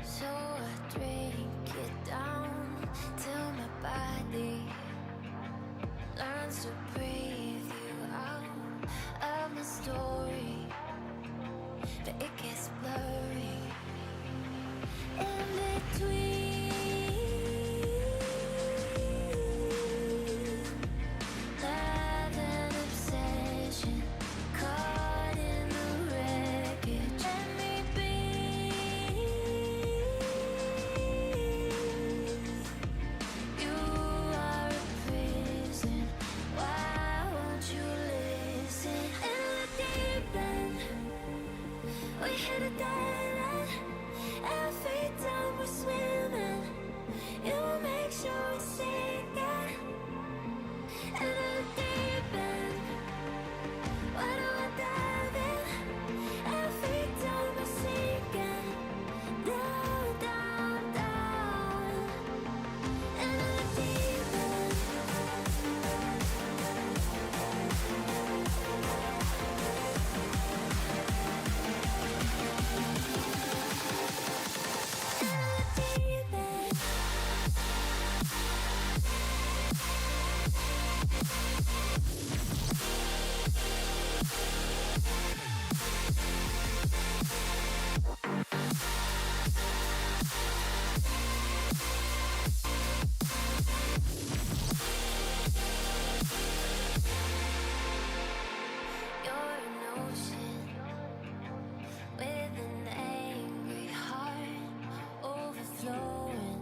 So I drink it down till my body learns to breathe you out of my story, but it gets blurry in between love and obsession, caught in the wreckage. Let me be. You are a prison. Why won't you listen? In the deep end, we hit a dead end. Every time we're swimming, you make sure we sink it. In the deep end, why do I dive in? Every time we're sinking down, down, down. In the deep end. You're an ocean with an angry heart, overflowing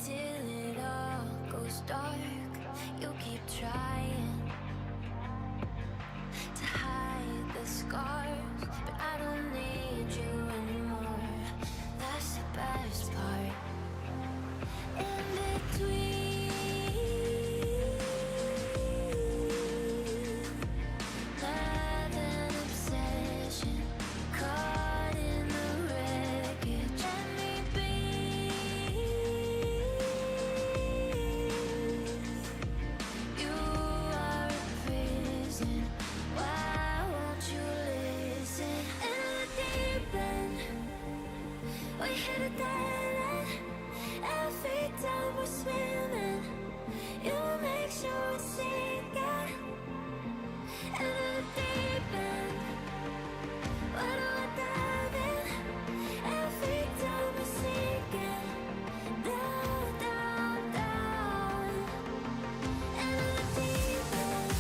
till it all goes dark. You keep trying to hide the scars, but I don't need you anymore. That's the best part. In between love and obsession, caught in the wreckage. Let me be. You are a prison. Why won't you listen? In the deep end, we hit a dead end. Every time we're swimming, you make sure we sink it. In the deep end, why do I dive in? Every time we're sinking down, down, down. In the deep end.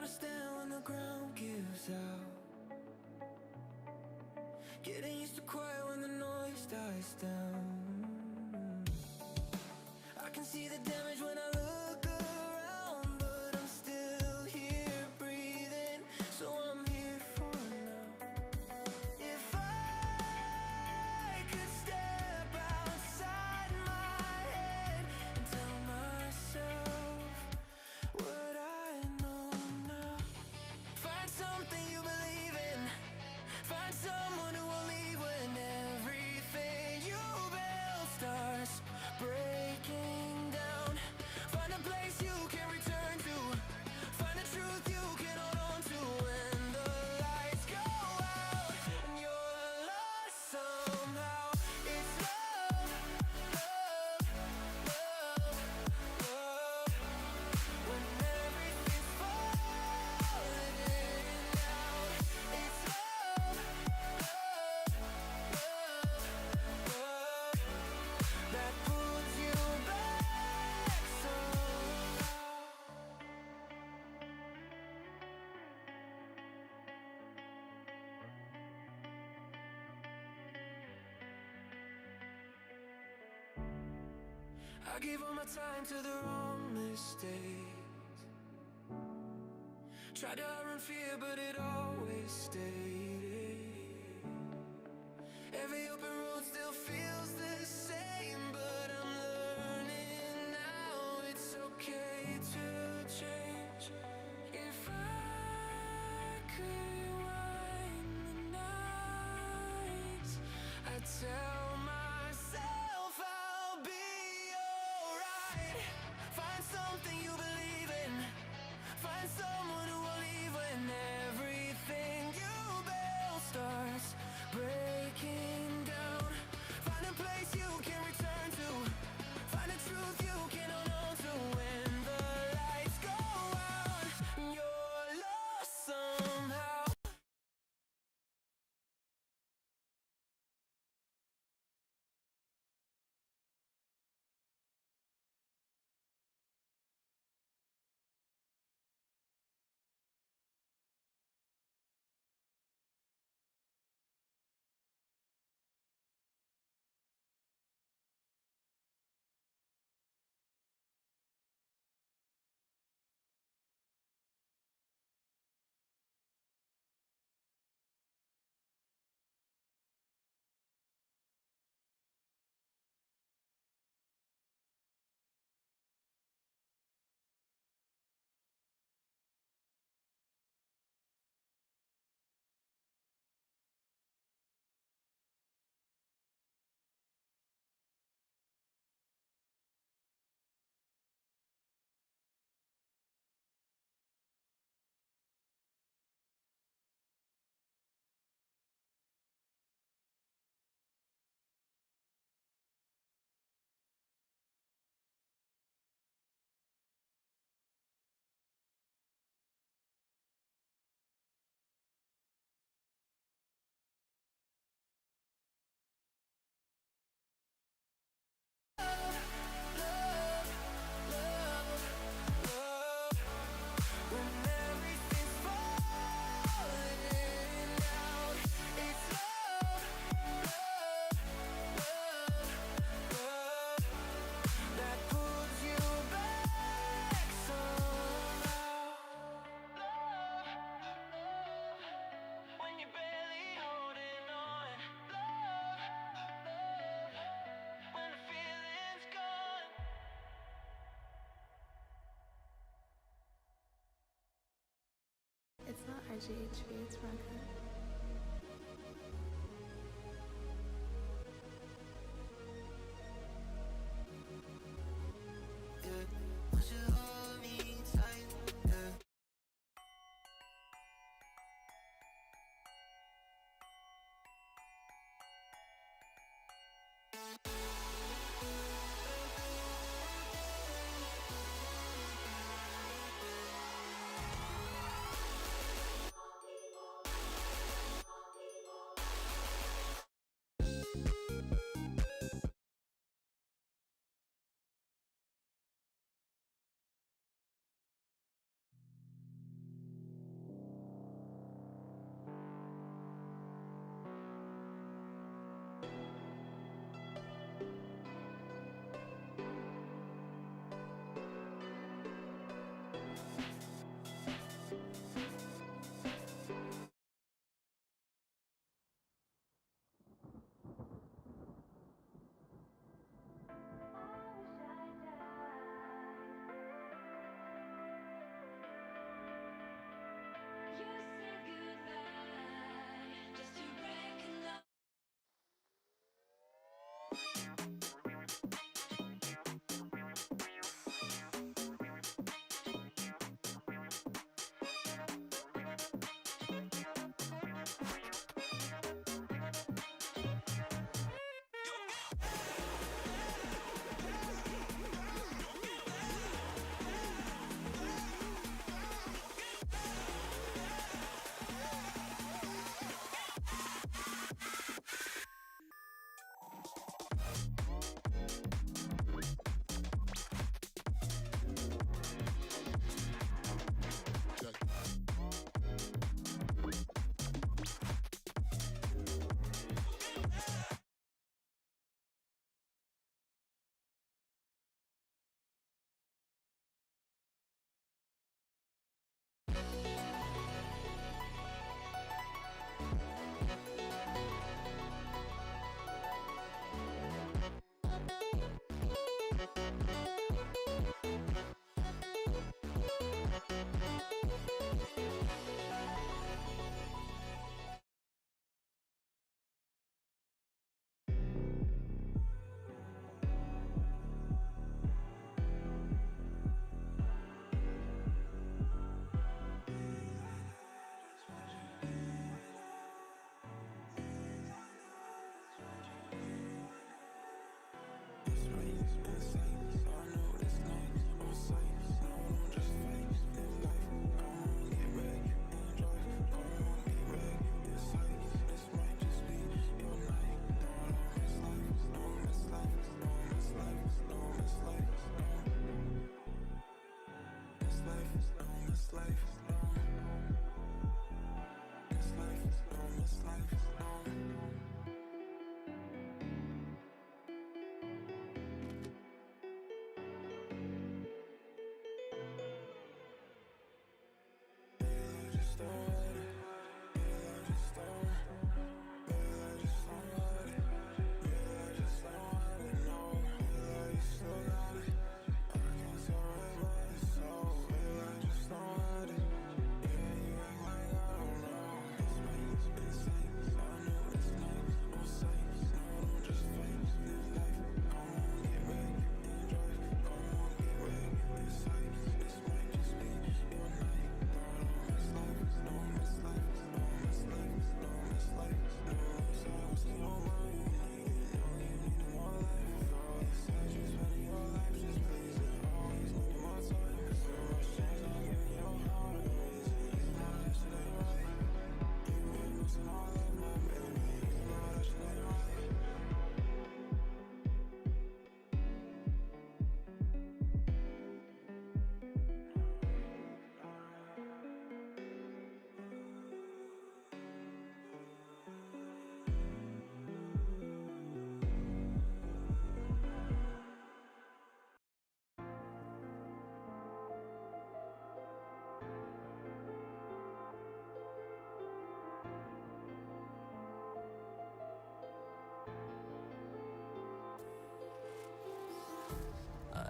wanna stand when the ground gives out. Getting used to quiet when the noise dies down. I can see the damage when I look around, but I'm still here breathing, so I'm here for now. If I could step outside my head and tell myself what I know now. Find something you believe in. Find someone who will leave when everything you build starts breaking down. Find a place you can return to. Find a truth you can hold on to when the lights go out and you're lost somehow. It's love, love, love, love. When everything's falling out, it's love, love, love, love that pulls you back somehow. I gave all my time to the wrong mistakes. Tried to outrun fear, but it always stayed. Every open road still feels the same, but I'm learning now it's okay to change. If I could wind the nights, I'd tell myself I'll be alright. Find something you believe in. Find someone who will leave when everything you build starts breaking down. Find a place you can return to. Find a truth you can hold on to when the lights go out and you're lost somehow. Love, love, love. When everything's falling out, it's love, love, love, love that pulls you back somehow. Love, love, when you're barely holding on. Love, love, when the feeling's gone. It's not RGHV, it's Raga. Won't you hold me tight?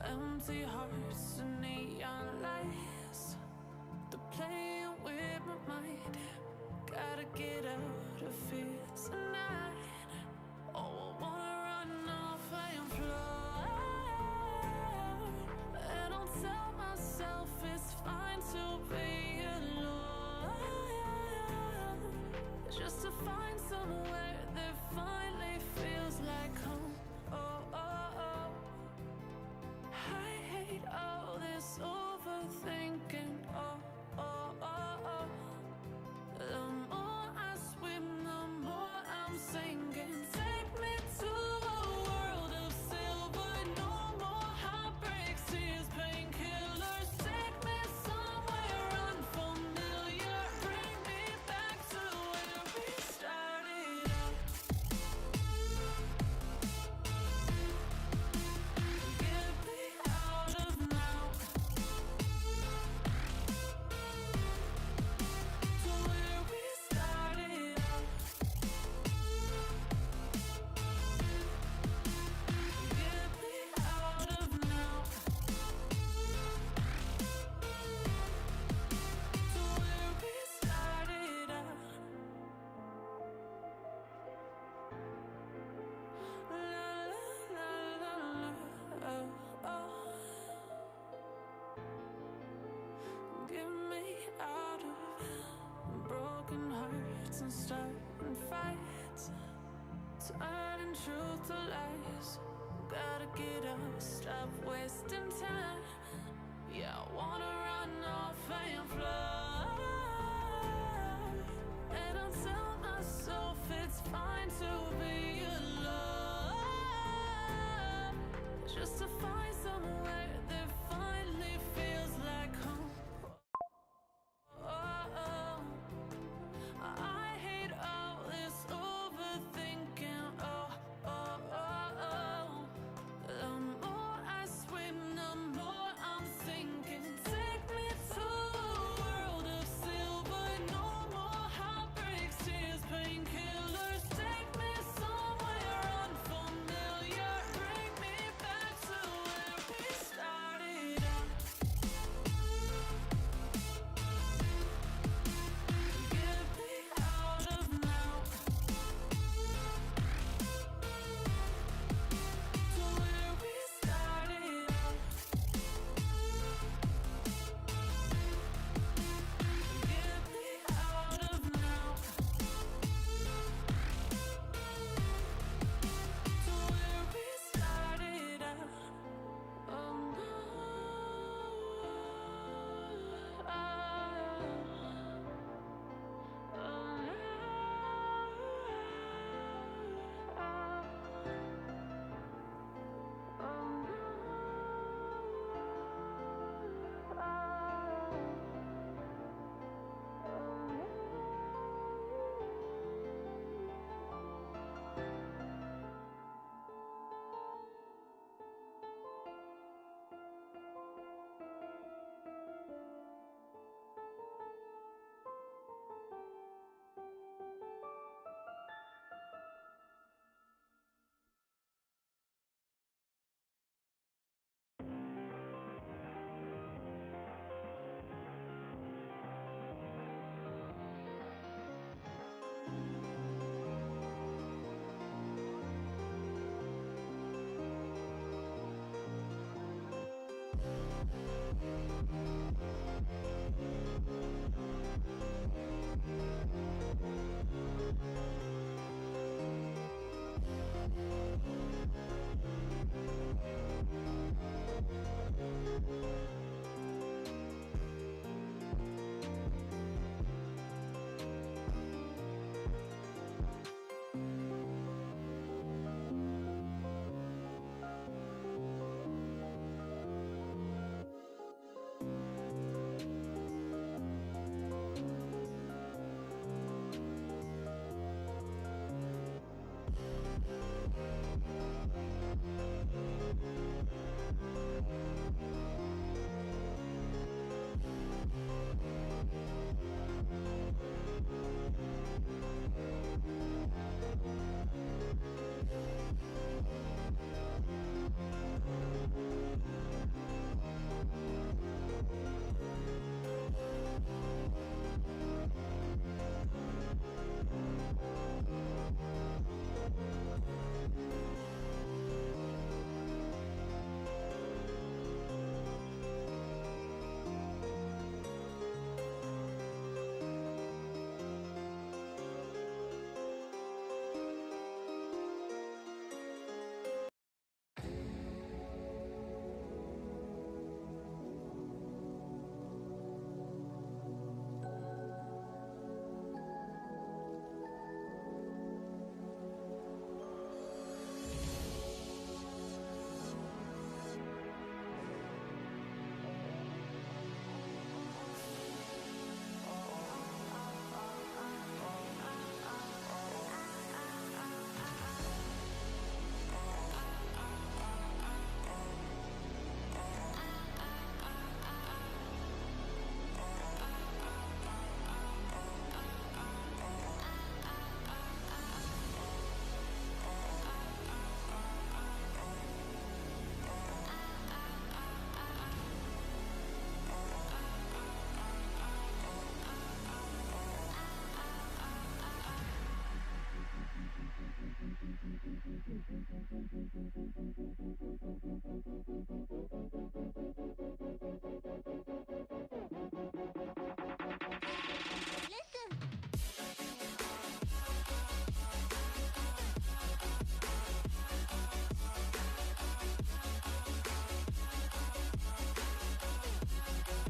Empty hearts and neon lights, they're playing with my mind. Gotta get out of here tonight. Oh, I wanna run off and fly. And I'll tell myself it's fine to be alone, just to find somewhere that finally feels like home. Oh, oh, oh. I hate all this overthinking. Oh, oh, oh, oh. The more I swim, the more I'm sinking. and starting fights, turning truth to lies. Gotta get up, stop wasting time. Yeah, I wanna run off and fly. And I'll tell myself it's fine to be alone, just to find somewhere that finally feels like home. Oh, I hate all this overthinking. The more I swim, the more I'm sinking. Take me to a world of silver. No more heartbreaks, tears, painkillers. Take me somewhere unfamiliar. Bring me back to where we started out. Get me out of now, to where we started out. Get me out of now, to where we started out. Oh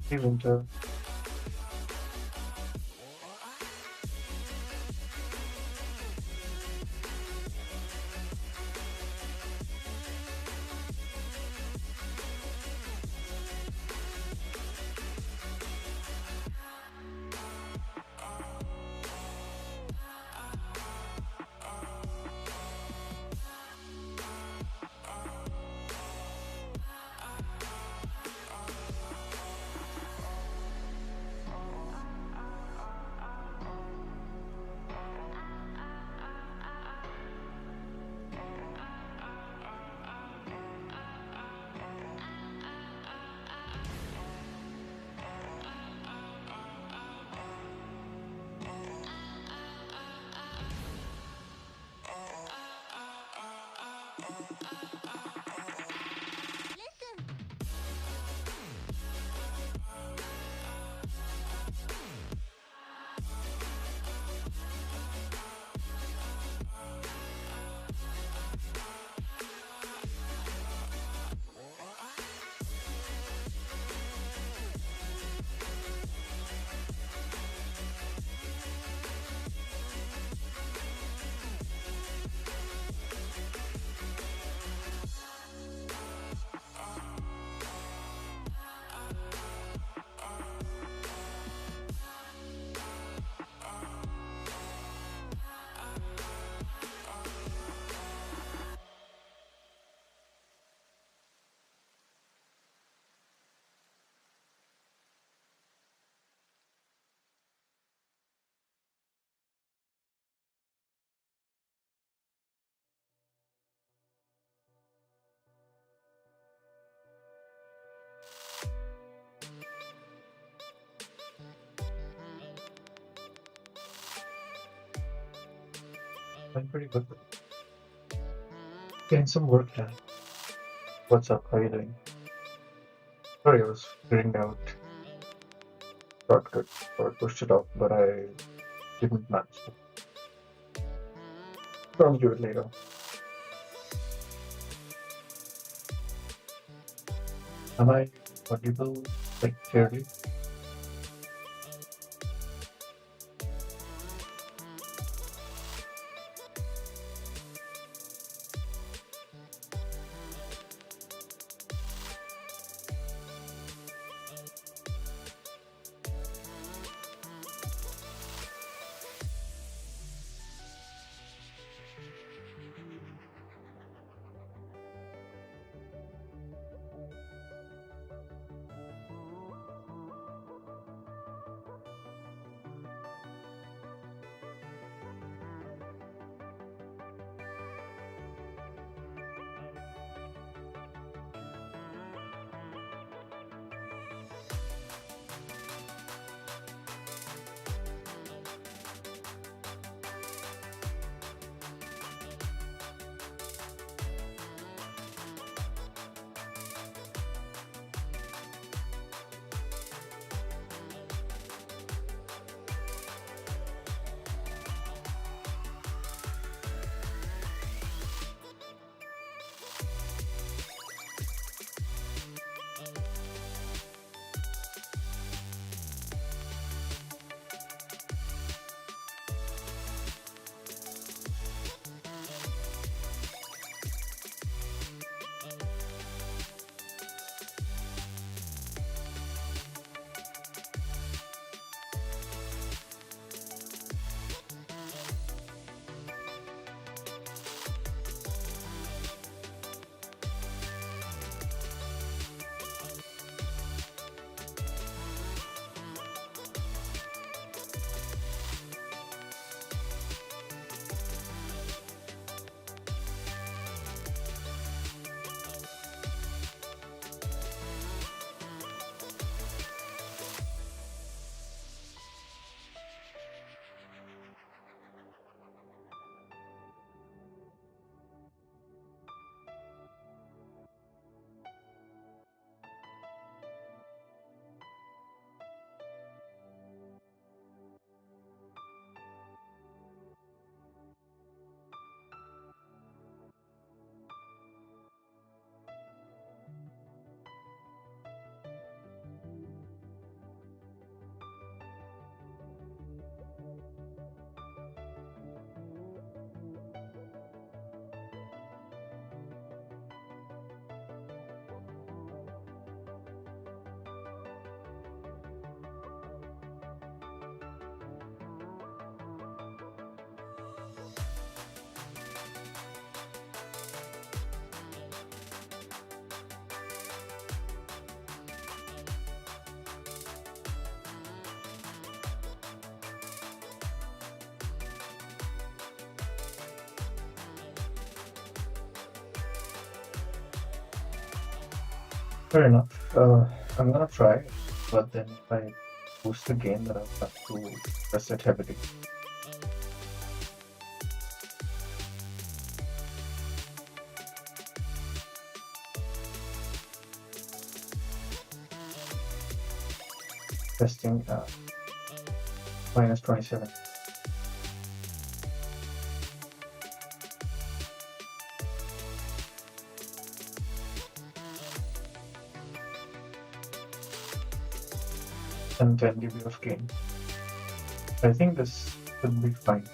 Hey, Winter. I'm pretty good. Getting some work done. What's up? How you doing? Sorry, I was figuring out shortcut or pushed it off, but I didn't manage to. Probably do it later. Am I audible like clearly? Fair enough. I'm gonna try, but then if I boost the gain, then I'll have to press it heavily. Testing minus 27. And 10 dB of gain. I think this should be fine.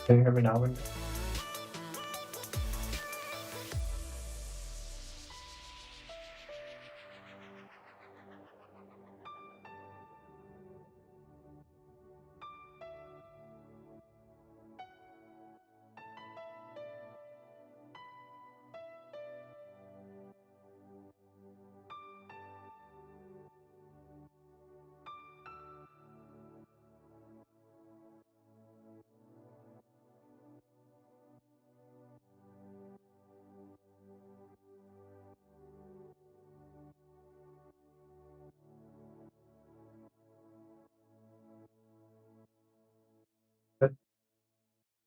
Can you hear me now?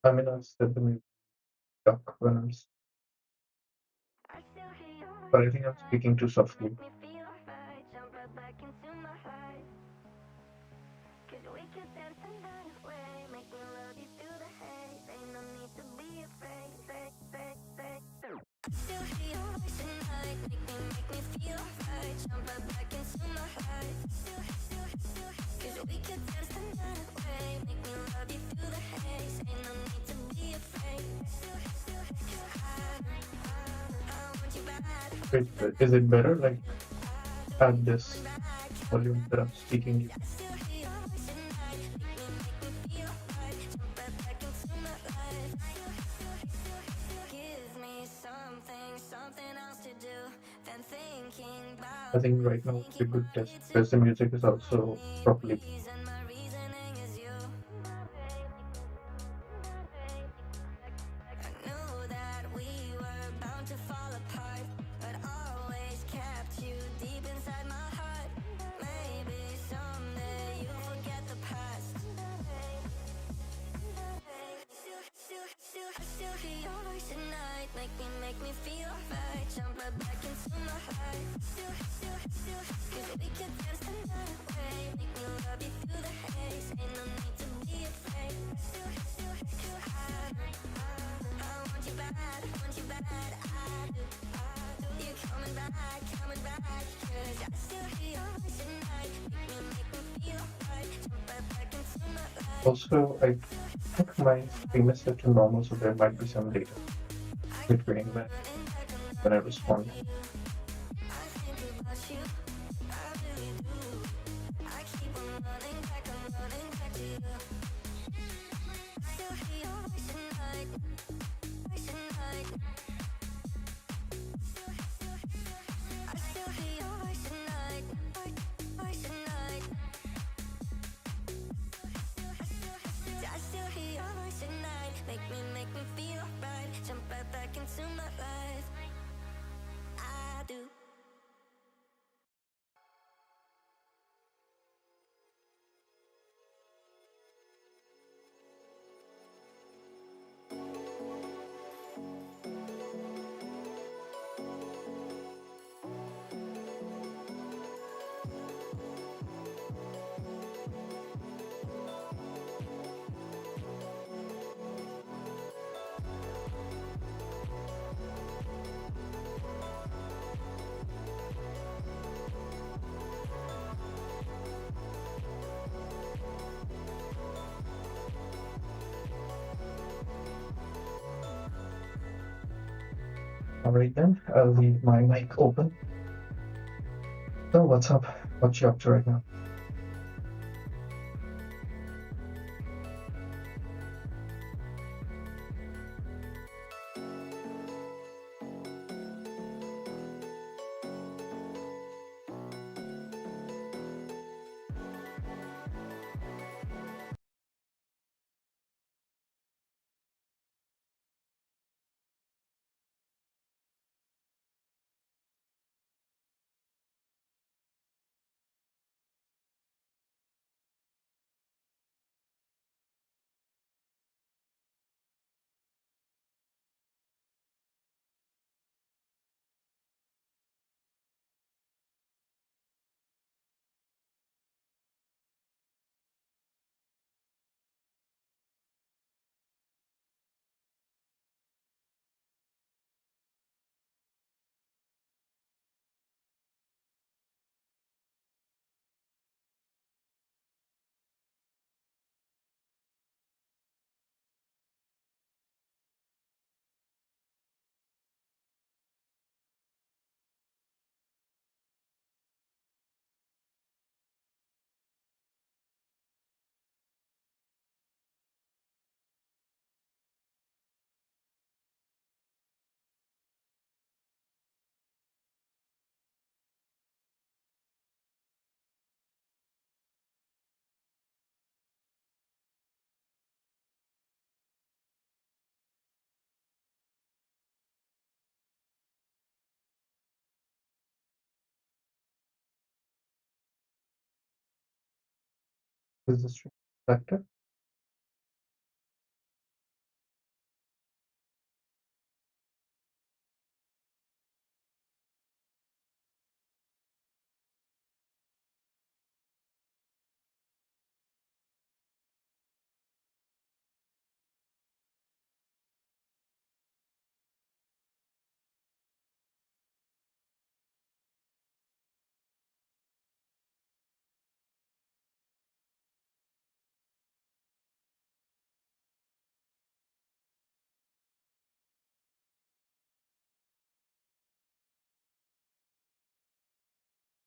I mean, I'll set the music stuck when I'm, but I think I'm speaking too softly. Wait, is it better like at this volume that I'm speaking? I think right now it's a good test because the music is also properly. Also, I think my stream is set to normal, so there might be some data between when I respond. Alright then, I'll leave my mic open. So what's up? What you up to right now? Is the stream active?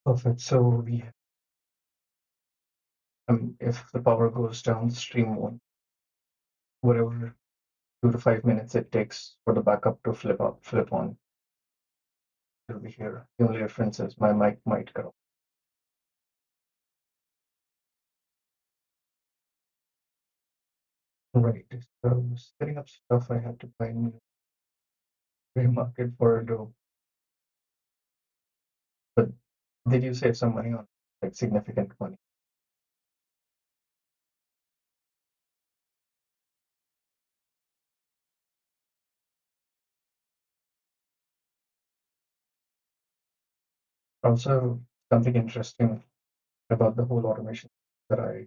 Perfect. So if the power goes down, the stream won't. Whatever 2 to 5 minutes it takes for the backup to flip on, it'll be here. The only difference is my mic might cut off. Right. So setting up stuff, I had to buy new gray market for Adobe. But did you save some money on like significant money? Also, something interesting about the whole automation that I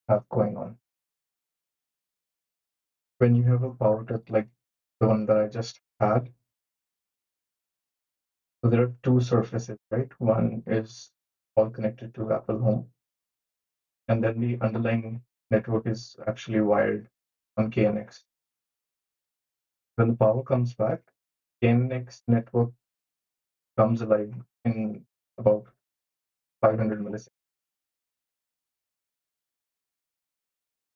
have going on. When you have a power cut like the one that I just had, so there are two surfaces, right? One is all connected to Apple Home, and then the underlying network is actually wired on KNX. When the power comes back, KNX network comes alive in about 500 milliseconds,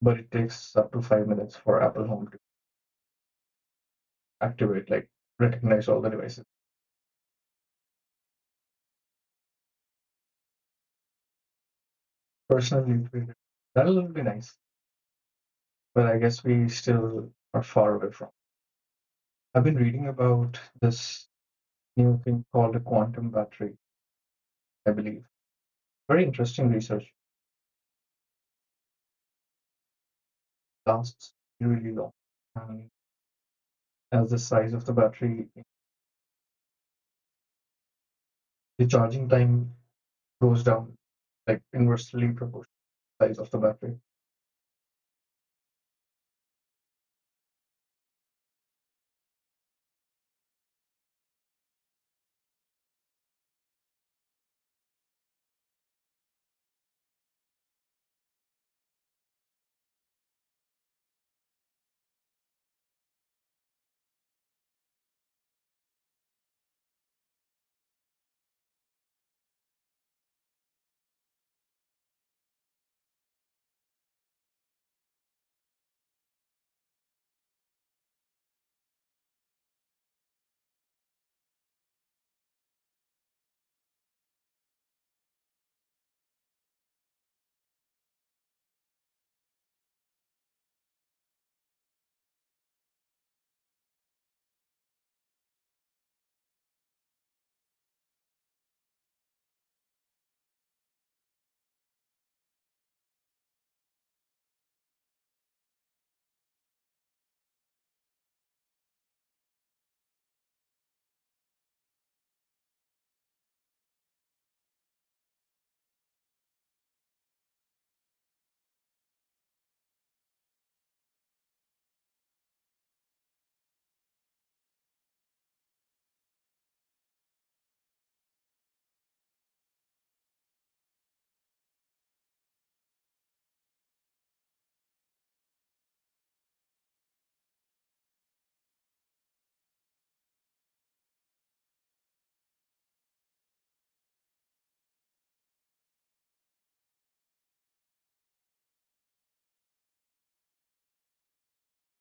but it takes up to 5 minutes for Apple Home to activate, like recognize all the devices. Personally, that'll be nice, but I guess we still are far away from. I've been reading about this new thing called a quantum battery, I believe. Very interesting research. Lasts really long. And as the size of the battery, the charging time goes down, like inversely proportional to the size of the battery.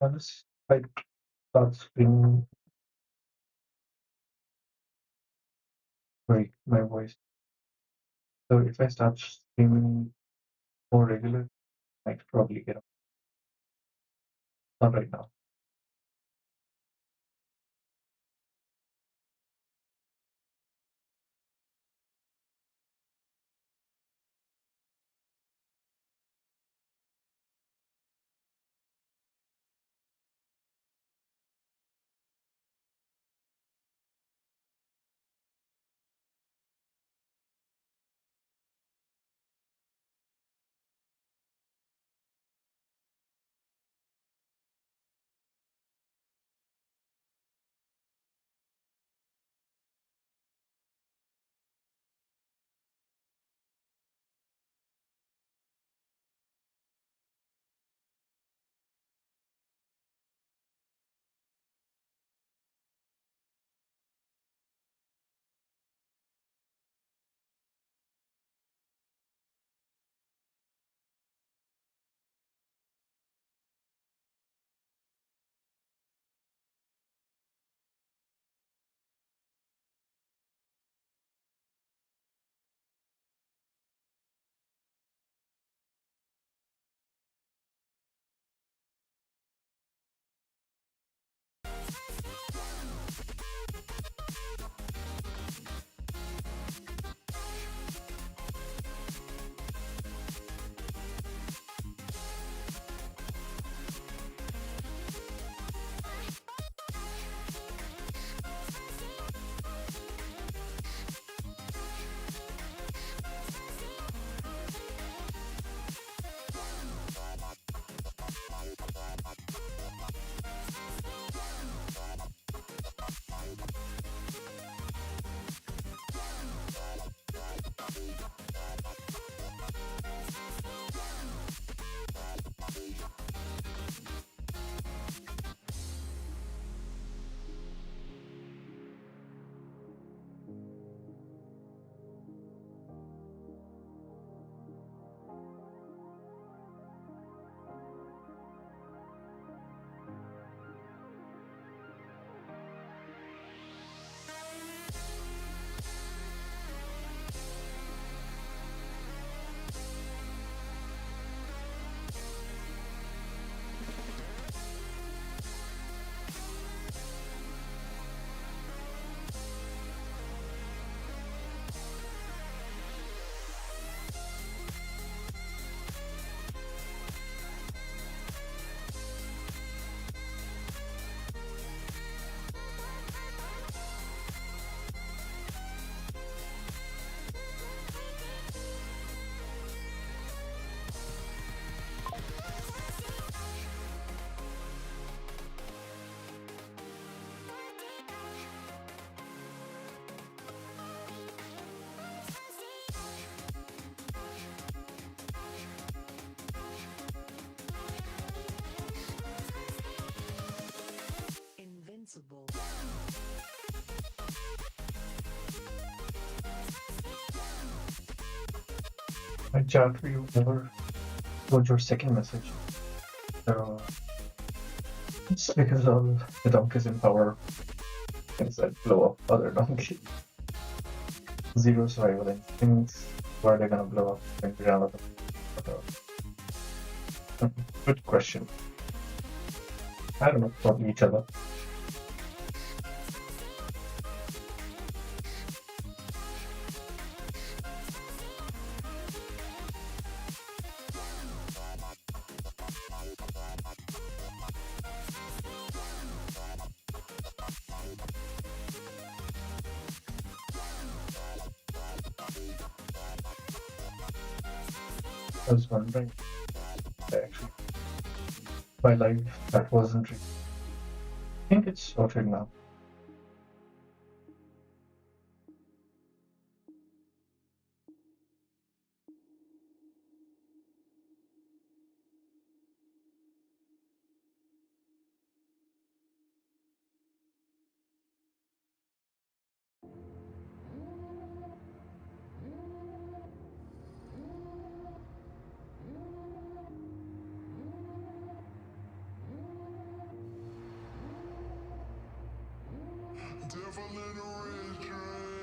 Once I start screaming, my voice. So if I start screaming more regular, I might probably get up. Not right now. I chat for you never wrote your second message. So it's because all the donkeys in power instead blow up other donkeys. Zero survival instincts. Why are they gonna blow up and get out of the Good question. I don't know, probably each other. I was wondering, actually, my life that wasn't real. I think it's sorted now.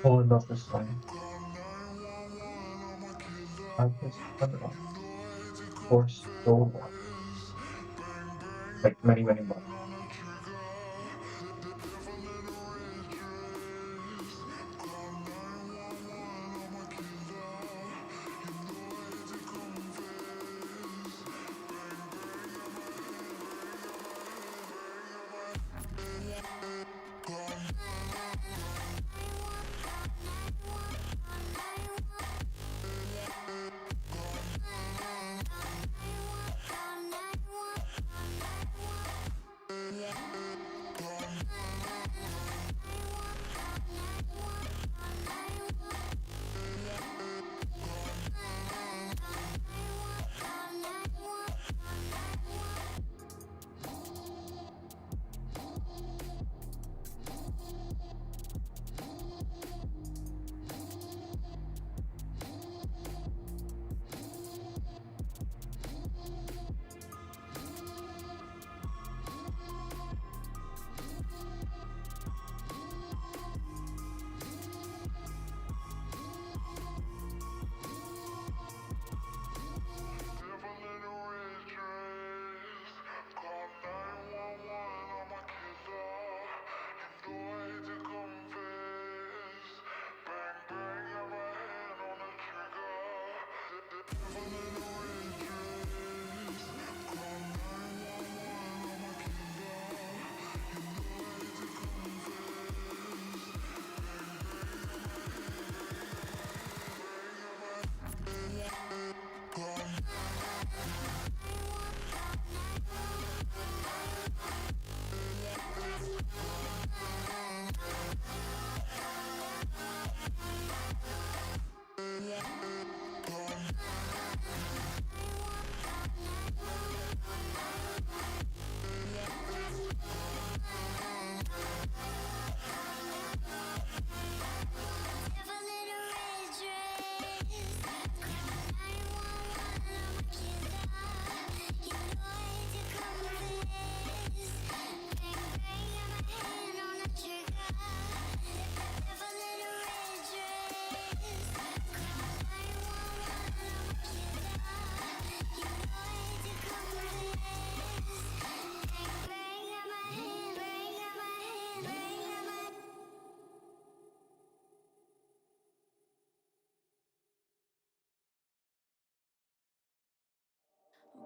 Oh, I love this song. I was, I don't know, for so long, like many, many months.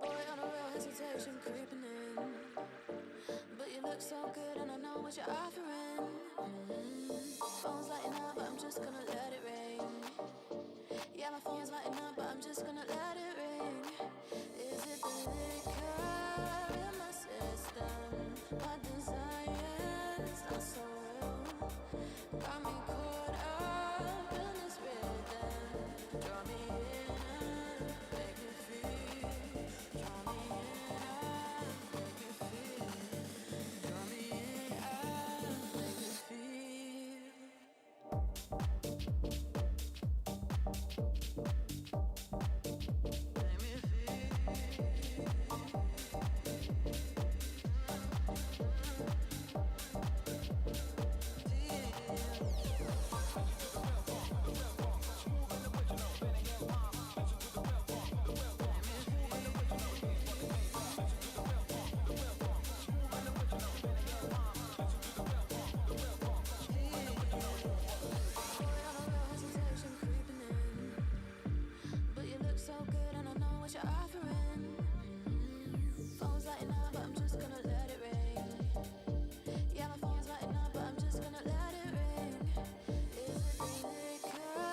Boy, on a real hesitation creeping in. But you look so good and I know what you're offering. Phone's lighting up, but I'm just gonna let it ring. Yeah, my phone's lighting up, but I'm just gonna let it ring. Is it the liquor in my system? My desires not so real. Got me caught up in this rhythm. Draw me in and make me feel. Draw me in and make me feel. Draw me in and make me feel. what you're offering. Phone's lighting up, but I'm just gonna let it ring. Yeah, my phone's lighting up, but I'm just gonna let it ring. Is it liquor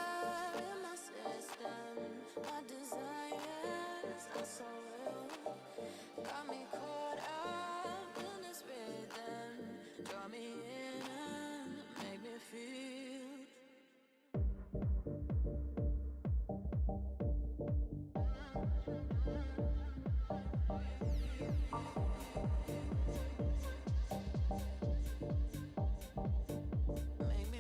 in my system? My desires are so real. Got me caught up in this rhythm. Draw me in and make me feel. Make me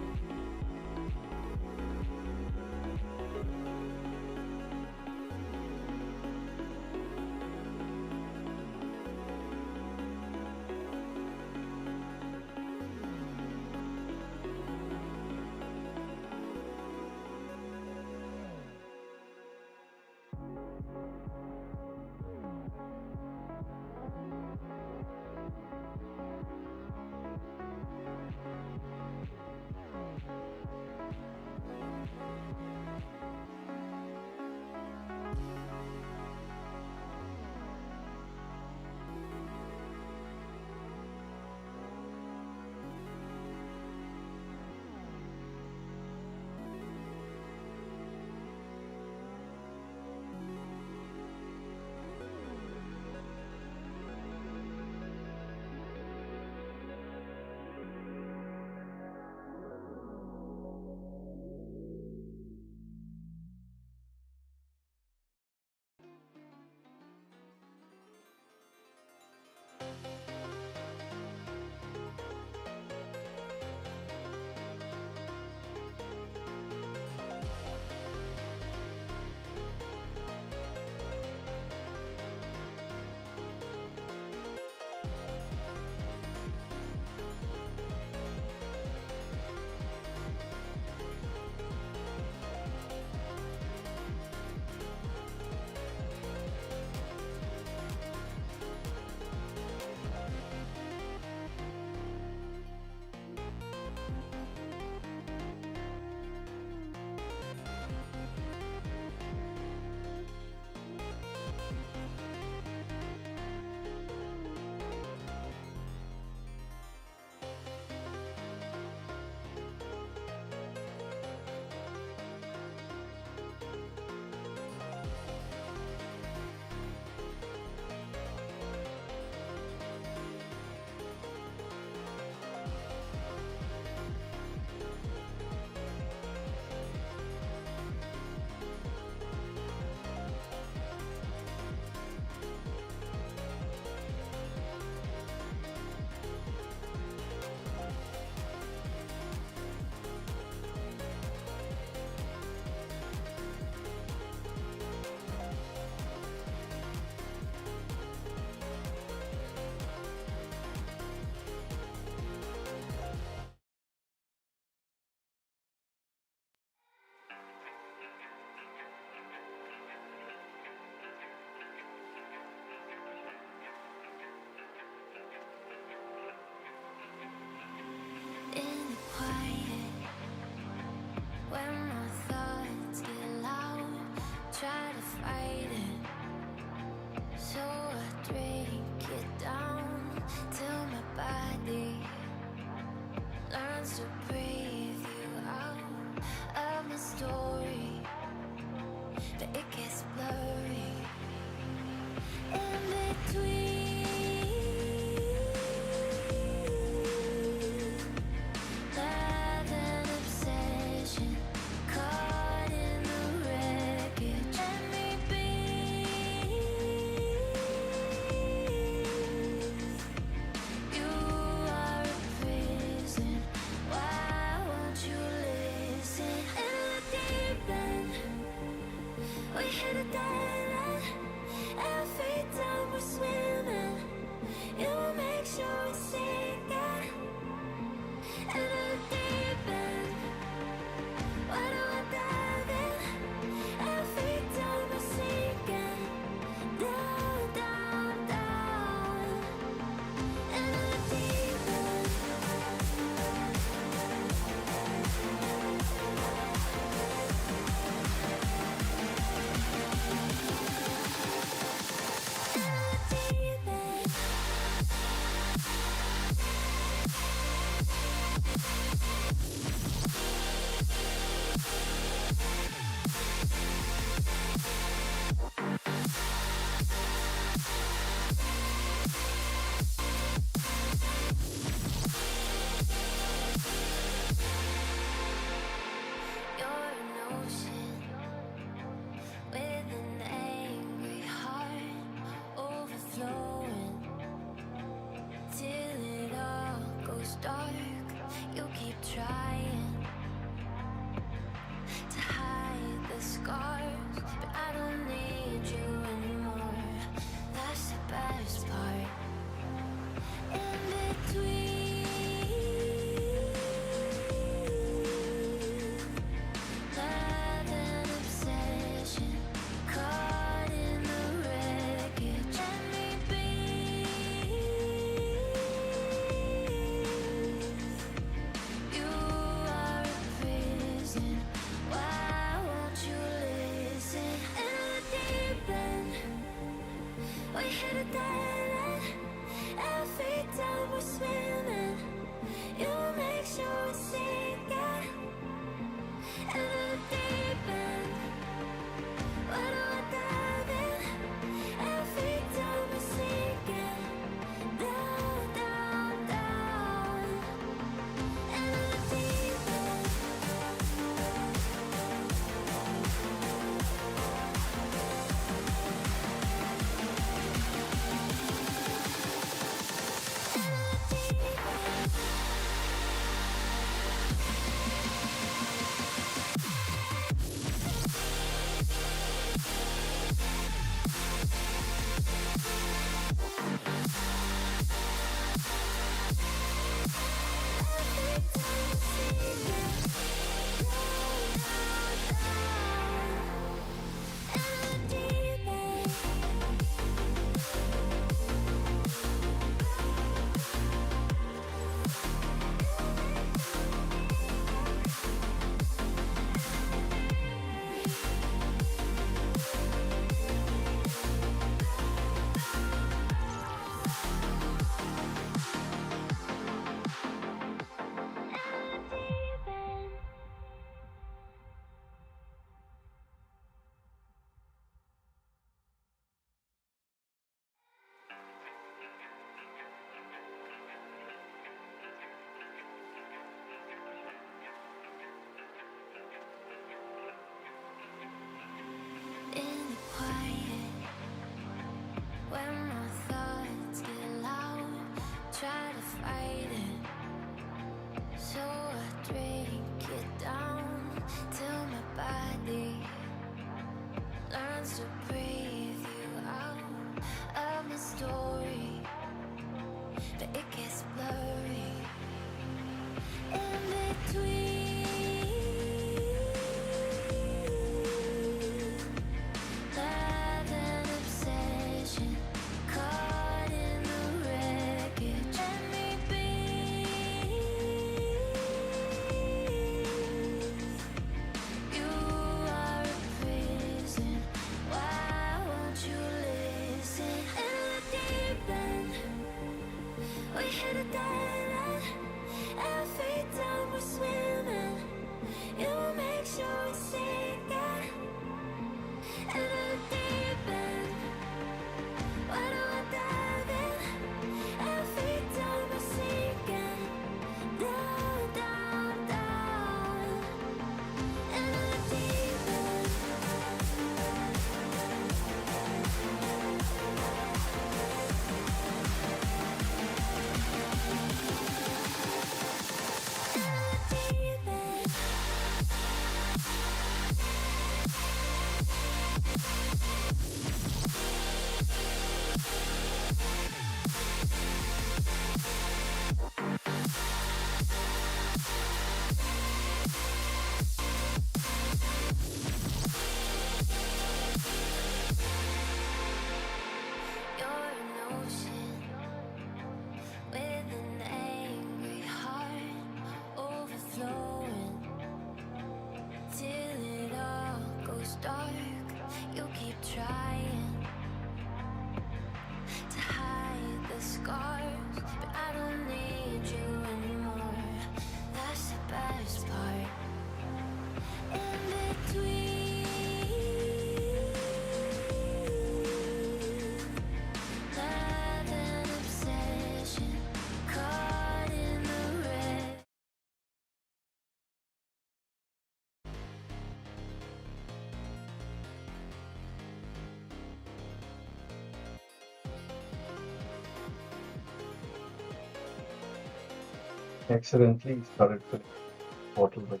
accidentally started filling the bottle with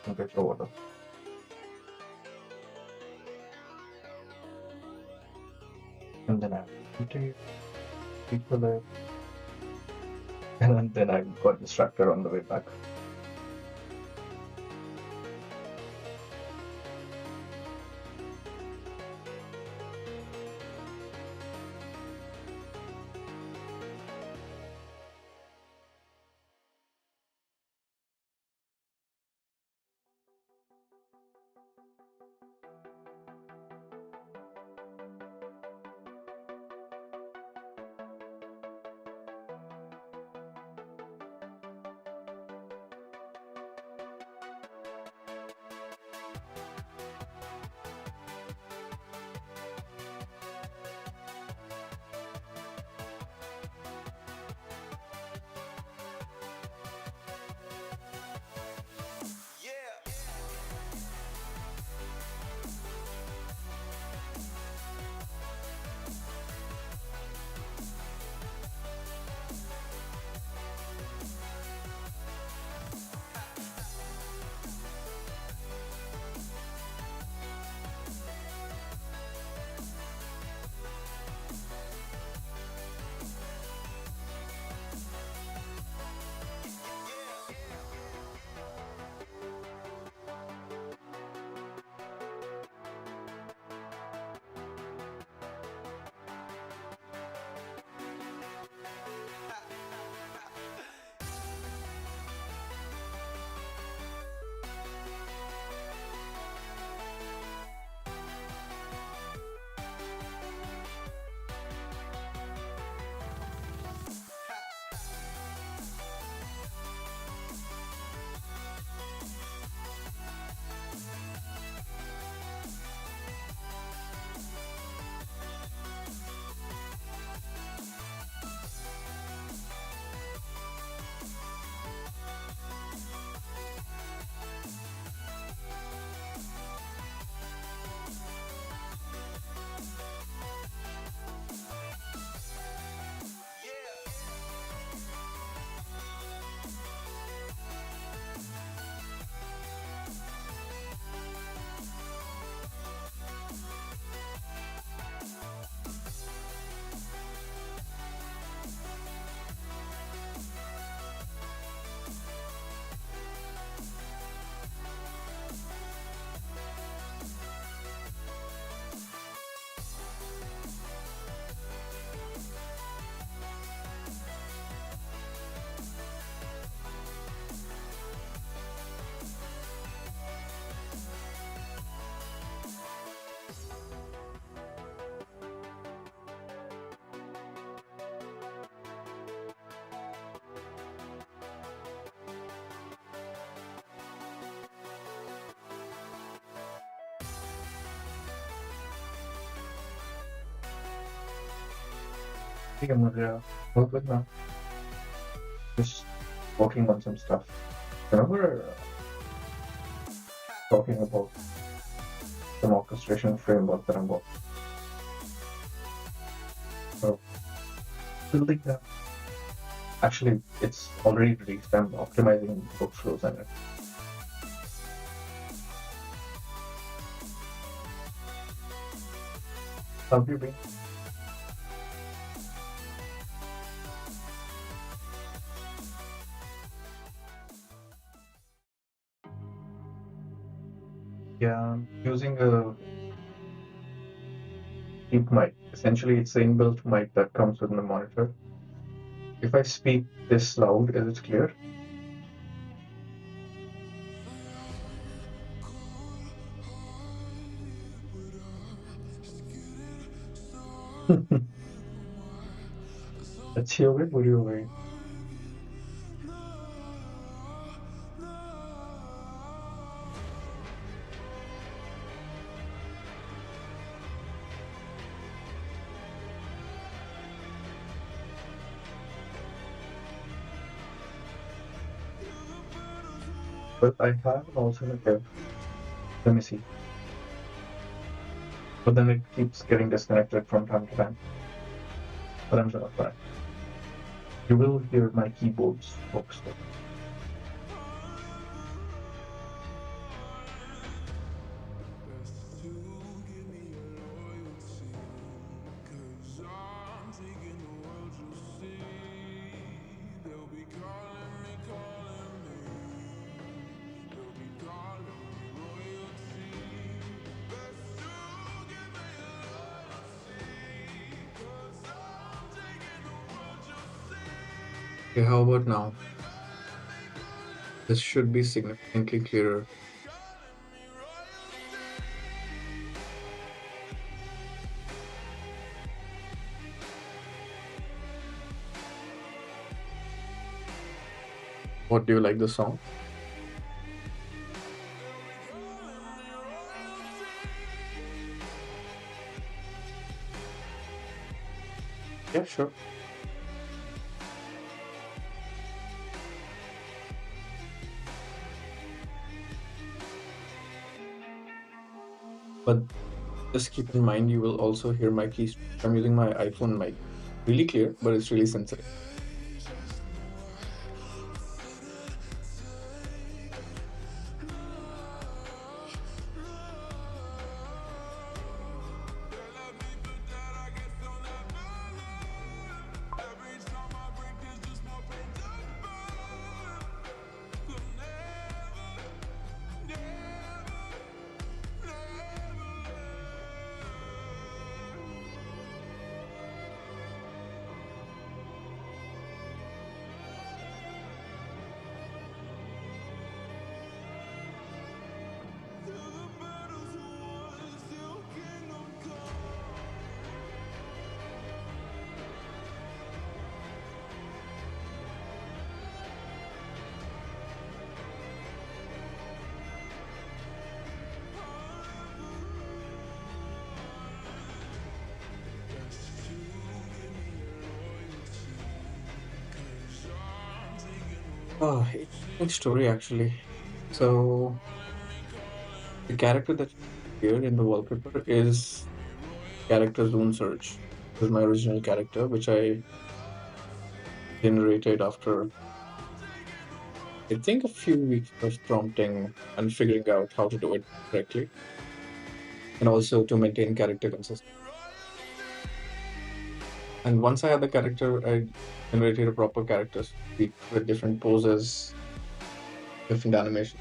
temperature water. And then I repeated, refill it, and then I got distracted on the way back. Yeah. Hey, Amelia, all good now. Just working on some stuff. Remember talking about some orchestration framework that I'm working. So building that. Actually, it's already released. I'm optimizing workflows and it. How have you been? Yeah, I'm using a deep mic. Essentially, it's the inbuilt mic that comes with the monitor. If I speak this loud, is it clear? अच्छी हो गई बुरी हो गई But I have an alternative. Let me see. But then it keeps getting disconnected from time to time. But I'm sure of that. You will hear my keyboard strokes. Best to give me your loyalty, 'cause I'm taking the world, you'll see. They'll be calling me. They'll be calling me royalty. Best to give me your loyalty, 'cause I'm taking the world, you'll see. Okay, how about now? This should be significantly clearer. What do you like the song? Yeah, sure. But just keep in mind, you will also hear my keys. I'm using my iPhone mic. Really clear, but it's really sensitive. Interesting story actually. So the character that's here in the wallpaper is character Zoom Search. This is my original character, which I generated after I think a few weeks of prompting and figuring out how to do it correctly, and also to maintain character consistency. And once I had the character, I generated a proper character suite with different poses, different animations,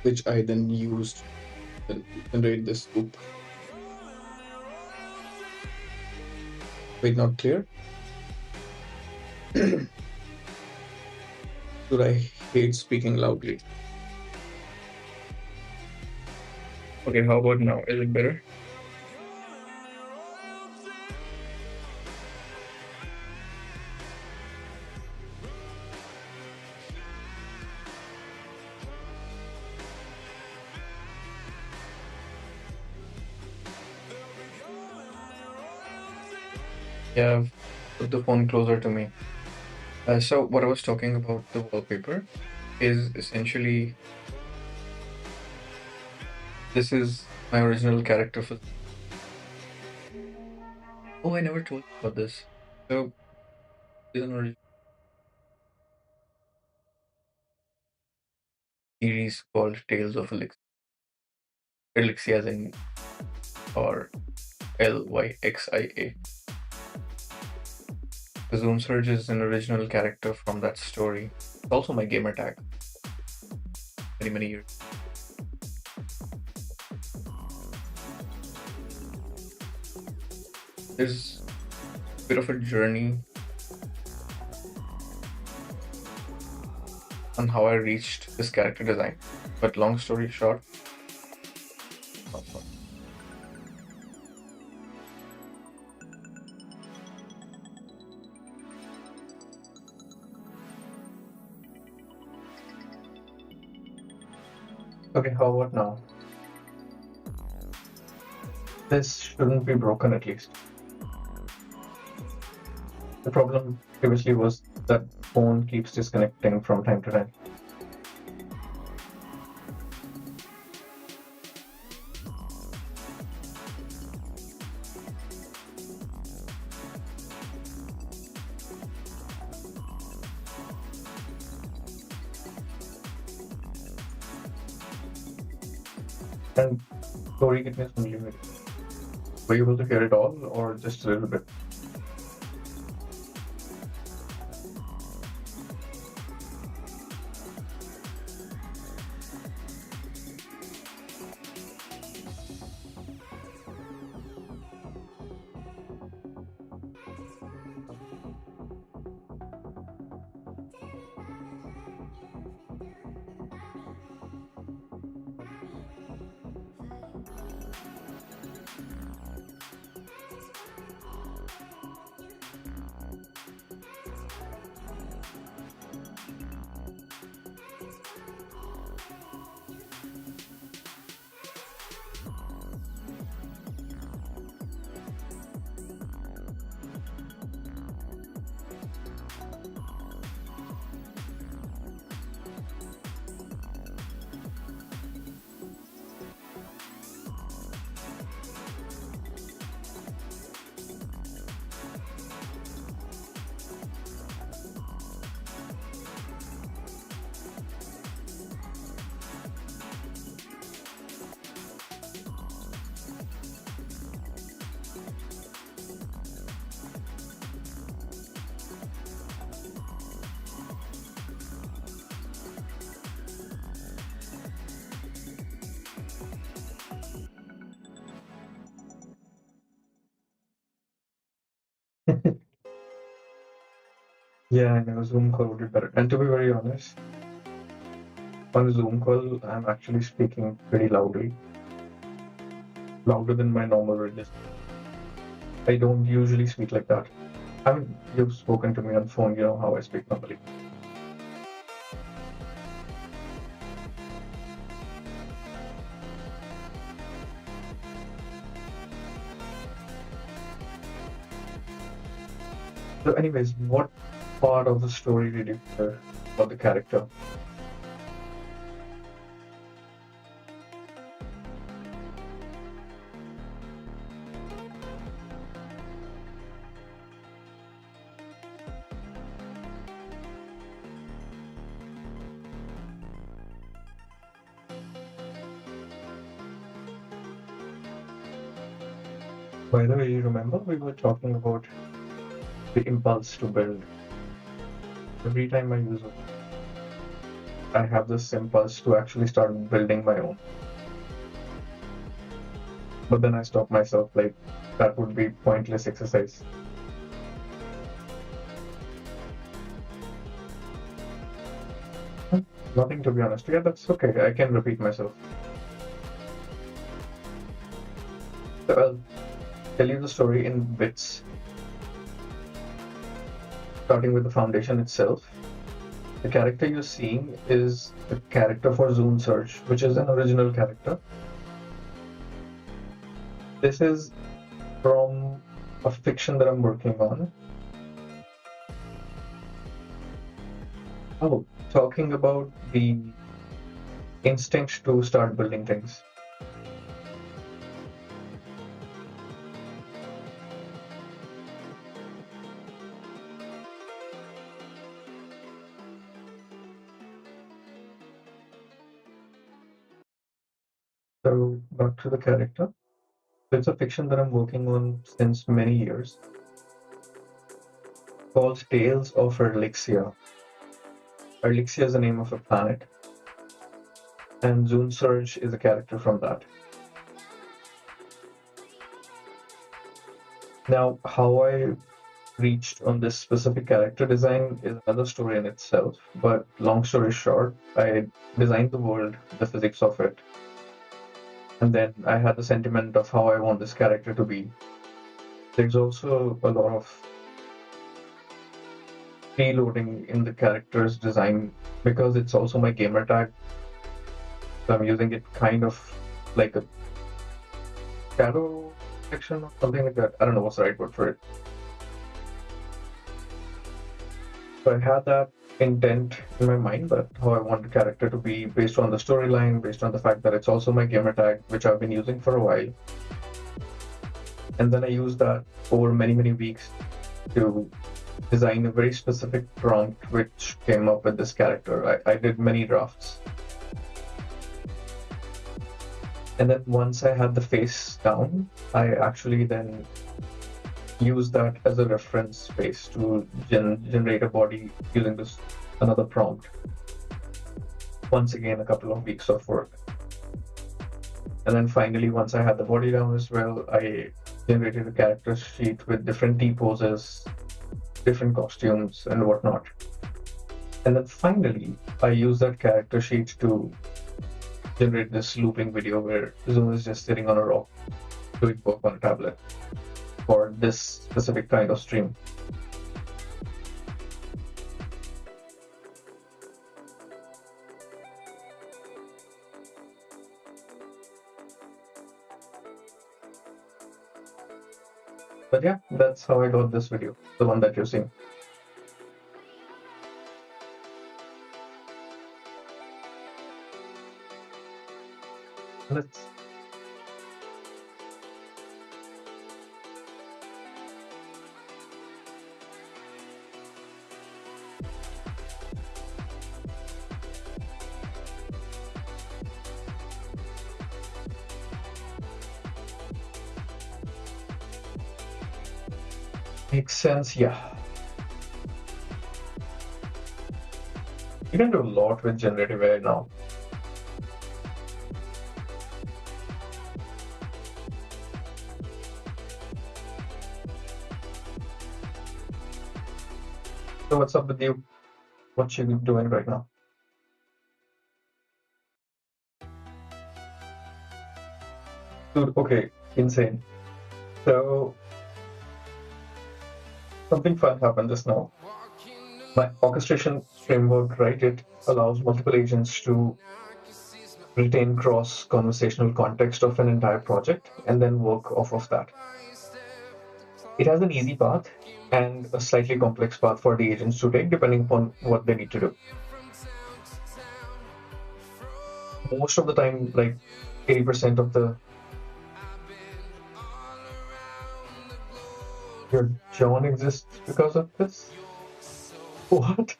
which I then used to generate this loop. Wait, not clear? Dude, I hate speaking loudly. Okay, how about now? Is it better? Yeah, put the phone closer to me. So what I was talking about the wallpaper is essentially this is my original character for. Oh, I never told you about this. So there's an original series called Tales of Elixir. Elixia as in or Lyxia. The Zoom Surge is an original character from that story. It's also my gamer tag. Many years. There's a bit of a journey on how I reached this character design. But long story short, okay, how about now? This shouldn't be broken at least. The problem previously was that phone keeps disconnecting from time to time. And story kitne sun li meri? Were you able to hear it all or just a little bit? Yeah, I know Zoom call would be better. And to be very honest, on a Zoom call, I'm actually speaking pretty loudly, louder than my normal range. I don't usually speak like that. I mean, you've spoken to me on phone, you know how I speak normally. So, anyways, what part of the story did you hear about the character? By the way, you remember we were talking about the impulse to build. Every time I use it, I have this impulse to actually start building my own. But then I stop myself, like, that would be pointless exercise. Nothing, to be honest. Yeah, that's okay. I can repeat myself. So I'll tell you the story in bits, starting with the foundation itself. The character you're seeing is the character for Zune Search, which is an original character. This is from a fiction that I'm working on. Oh, talking about the instinct to start building things. So back to the character. It's a fiction that I'm working on since many years, called Tales of Erlixia. Erlixia is the name of a planet, and Zune Surge is a character from that. Now, how I reached on this specific character design is another story in itself, but long story short, I designed the world, the physics of it, and then I had the sentiment of how I want this character to be. There's also a lot of preloading in the character's design because it's also my gamer tag. So I'm using it kind of like a shadow section or something like that. I don't know what's the right word for it. So I had that intent in my mind, but how I want the character to be based on the storyline, based on the fact that it's also my gamer tag, which I've been using for a while. And then I used that over many, many weeks to design a very specific prompt which came up with this character. I did many drafts. And then once I had the face down, I actually then used that as a reference space to generate a body using this another prompt. Once again, a couple of weeks of work. And then finally, once I had the body down as well, I generated a character sheet with different T poses, different costumes, and whatnot. And then finally, I used that character sheet to generate this looping video where Zoom is just sitting on a rock doing work on a tablet for this specific kind of stream. But yeah, that's how I got this video, the one that you're seeing. Let's makes sense, yeah. You can do a lot with generative AI now. So what's up with you? What you doing right now? Dude, okay, insane. So something fun happened just now. My orchestration framework, right, it allows multiple agents to retain cross conversational context of an entire project and then work off of that. It has an easy path and a slightly complex path for the agents to take depending upon what they need to do. Most of the time, like 80% of the your John exists because of this? What?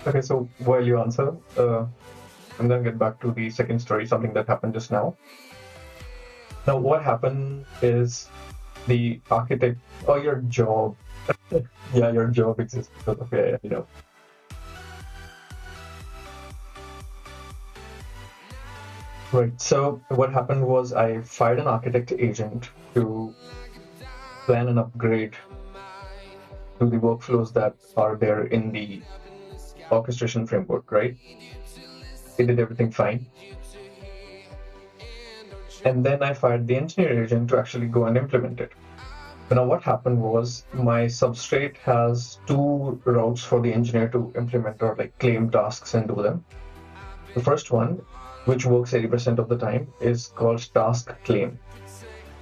Okay, so while you answer, I'm gonna get back to the second story, something that happened just now. Now, what happened is the architect, or your job, yeah, your job exists because of AI, you know. Right, so what happened was I fired an architect agent to plan an upgrade to the workflows that are there in the orchestration framework, right? It did everything fine. And then I fired the engineer agent to actually go and implement it. But now what happened was my substrate has two routes for the engineer to implement or like claim tasks and do them. The first one, which works 80% of the time, is called task claim.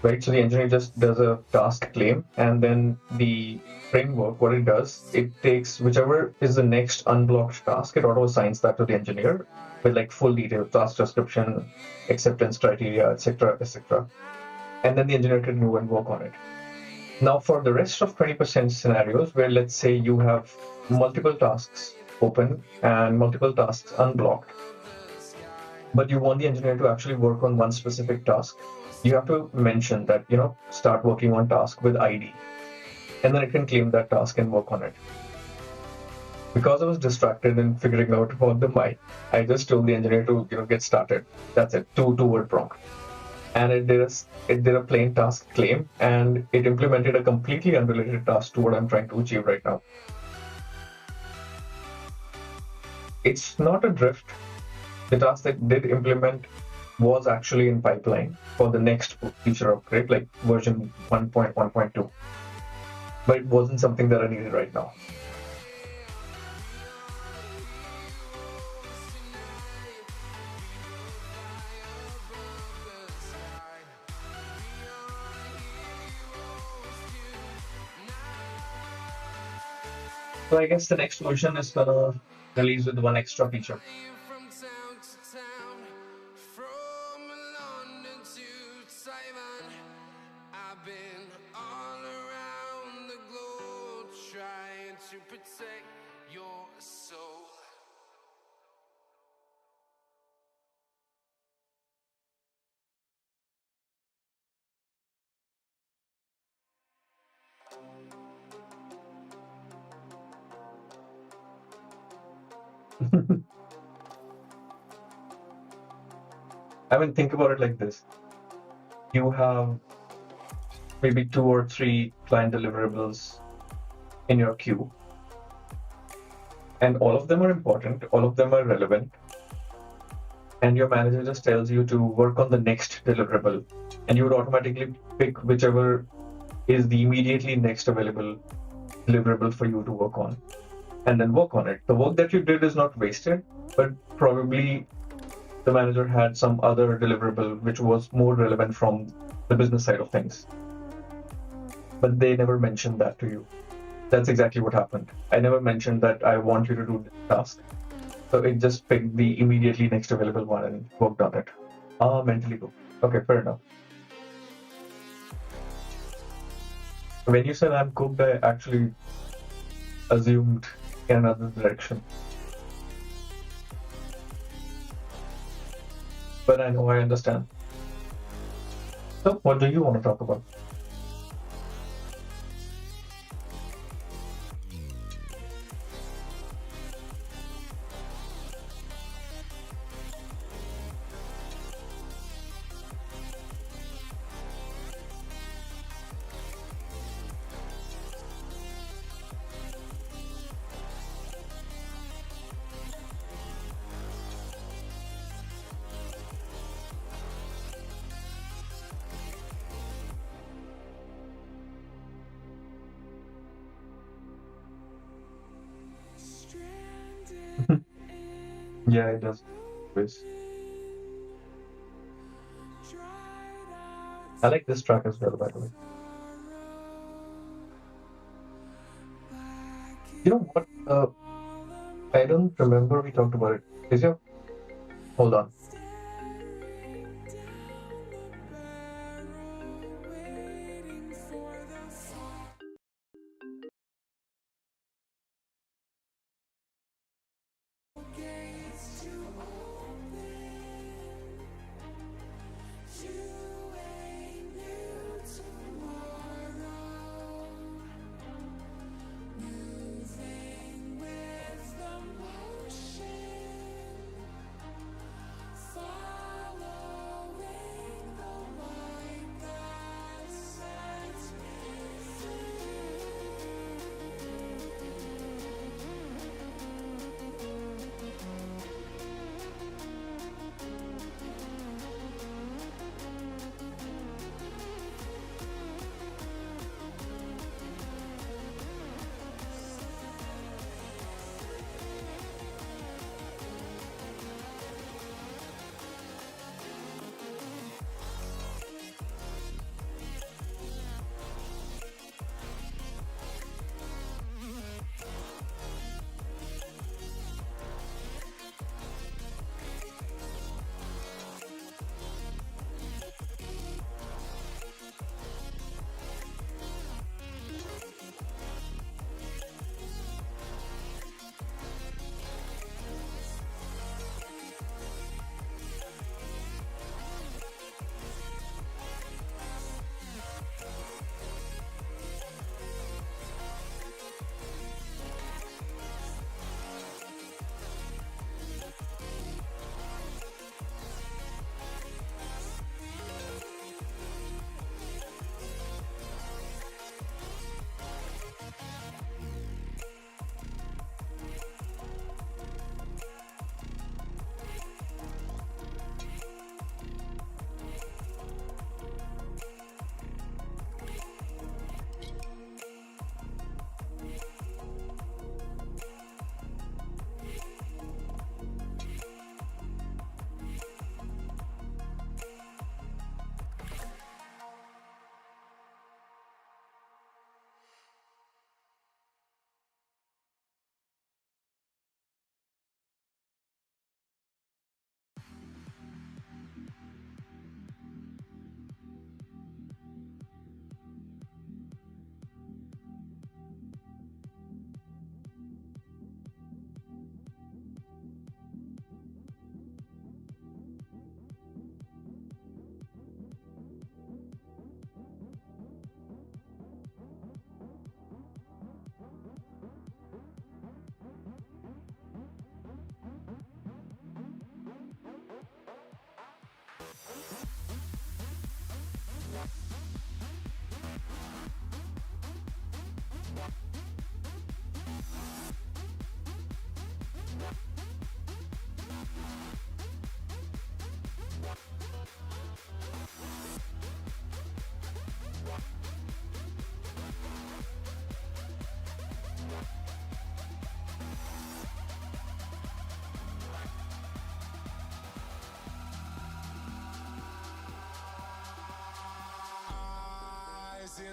Right, so the engineer just does a task claim, and then the framework, what it does, it takes whichever is the next unblocked task, it auto assigns that to the engineer with like full detail, task description, acceptance criteria, etc., etc. And then the engineer can move and work on it. Now, for the rest of 20% scenarios, where let's say you have multiple tasks open and multiple tasks unblocked, but you want the engineer to actually work on one specific task, you have to mention that, you know, start working on task with ID, and then it can claim that task and work on it. Because I was distracted in figuring out about the mic, I just told the engineer to, you know, get started. That's it, two-word prompt. And it did a plain task claim, and it implemented a completely unrelated task to what I'm trying to achieve right now. It's not a drift. The task that did implement was actually in pipeline for the next feature upgrade, like version 1.1.2. But it wasn't something that I needed right now. So I guess the next version is gonna release with one extra feature. flying from town to town, from London to Taiwan. I've been all around the globe trying to protect your soul. I mean, think about it like this. You have maybe 2 or 3 client deliverables in your queue, and all of them are important, all of them are relevant, and your manager just tells you to work on the next deliverable, and you would automatically pick whichever is the immediately next available deliverable for you to work on, and then work on it. The work that you did is not wasted, but probably the manager had some other deliverable which was more relevant from the business side of things. But they never mentioned that to you. That's exactly what happened. I never mentioned that I want you to do this task. So it just picked the immediately next available one and worked on it. Mentally go. Okay, fair enough. When you said I'm cooked, I actually assumed in another direction. But I know I understand. So, what do you want to talk about? Yeah, it does. Always. I like this track as well, by the way. You know what? I don't remember we talked about it. Is your hold on.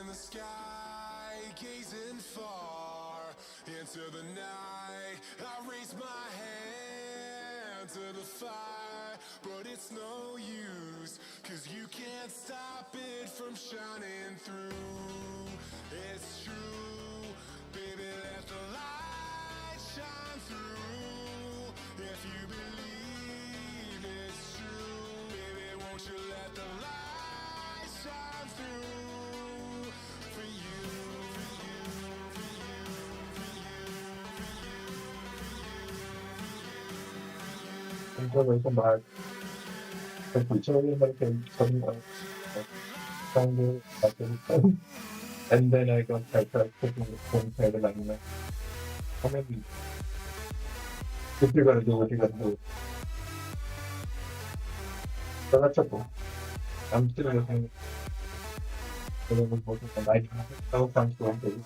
in the sky, gazing far into the night. I raise my hand to the fire, but it's no use, 'cause you can't stop it from shining through. It's true, baby, let the light shine through. If you believe it's true, baby, won't you let the light shine through for you, for you, for you, for you, for you, for you, And so welcome back. The teacher will like some triangle, and then I got sidetracked taking the same side alignment. I mean, if you gotta do what you gotta do. So that's okay. I'm still looking for the important and I know comes to it.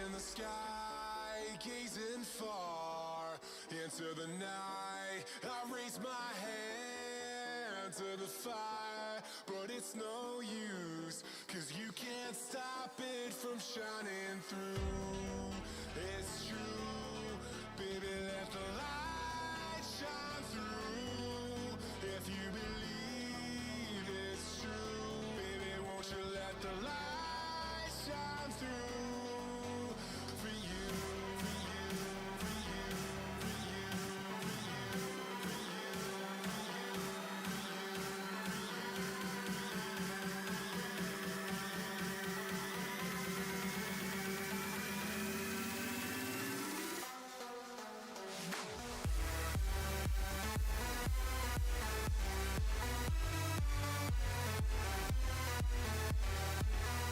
in the sky, gazing far into the night. I raise my hand to the fire, but it's no use, 'cause you can't stop it from shining through. It's true, baby, let the light shine through. If you believe it's true, baby, won't you let the light shine through for you, for you, for you, for you, for you, for you, for you.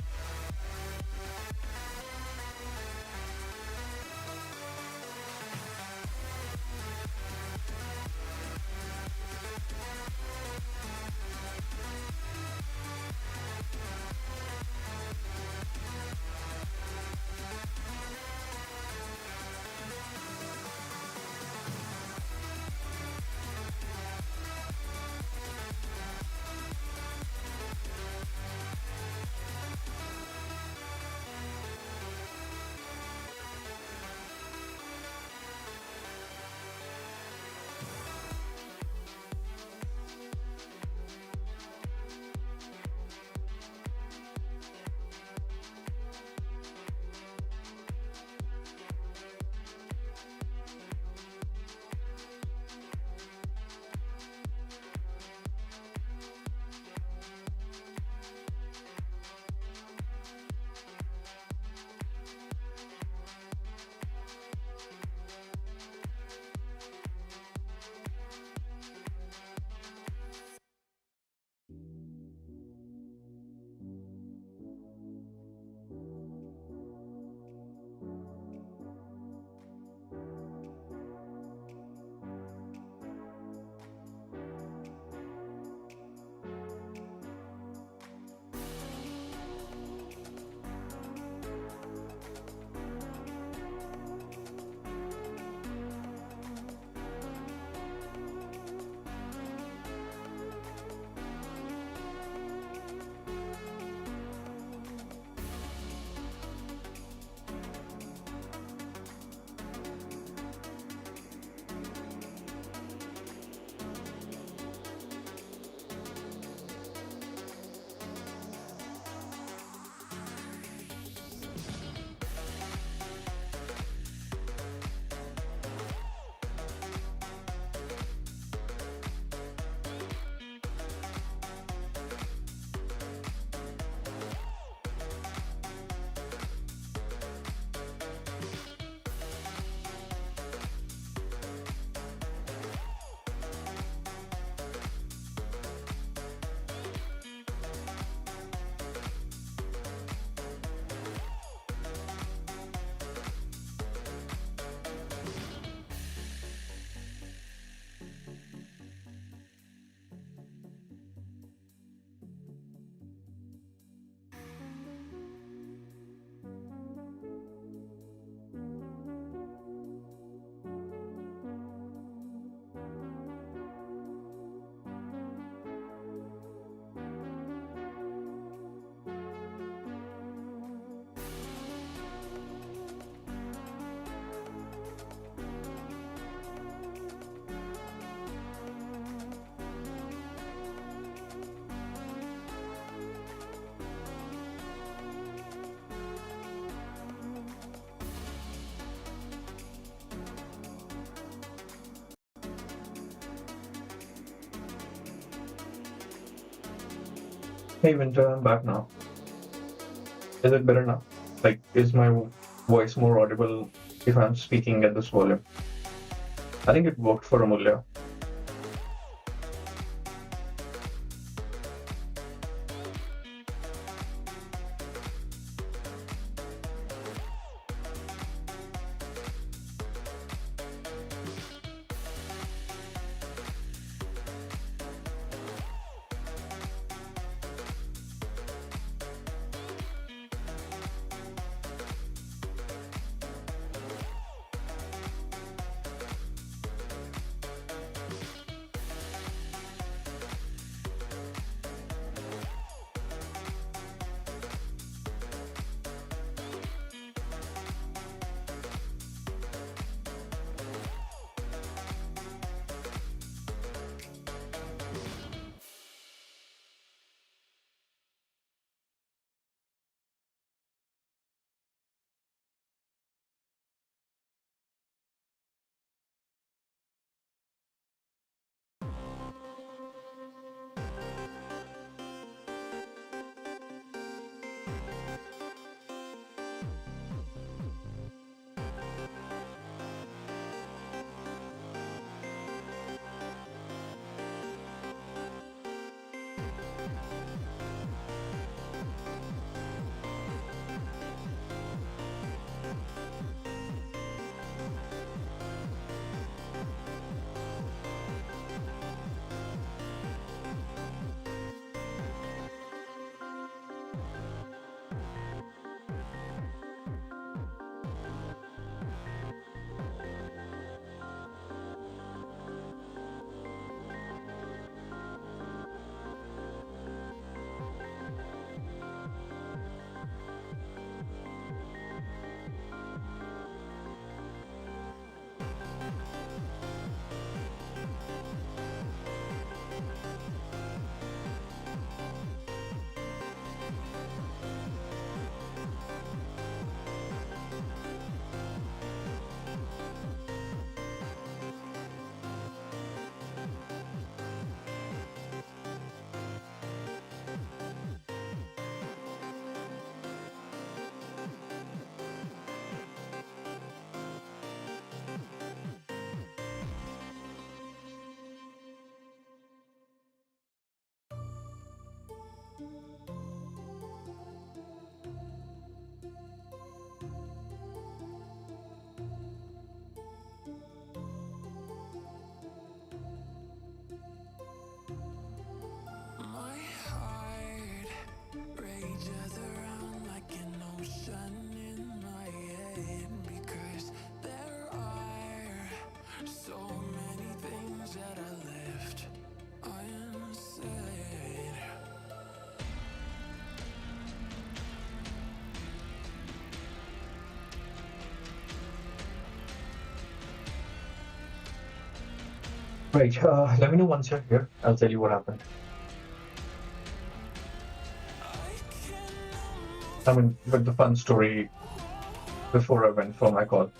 Hey Winter, I'm back now. Is it better now? Like, is my voice more audible if I'm speaking at this volume? I think it worked for Amulya. My heart rages around like an ocean in my head because there are so many things that I left unsaid. Right, let me know once you're here. I'll tell you what happened. I mean, with the fun story before I went for my call.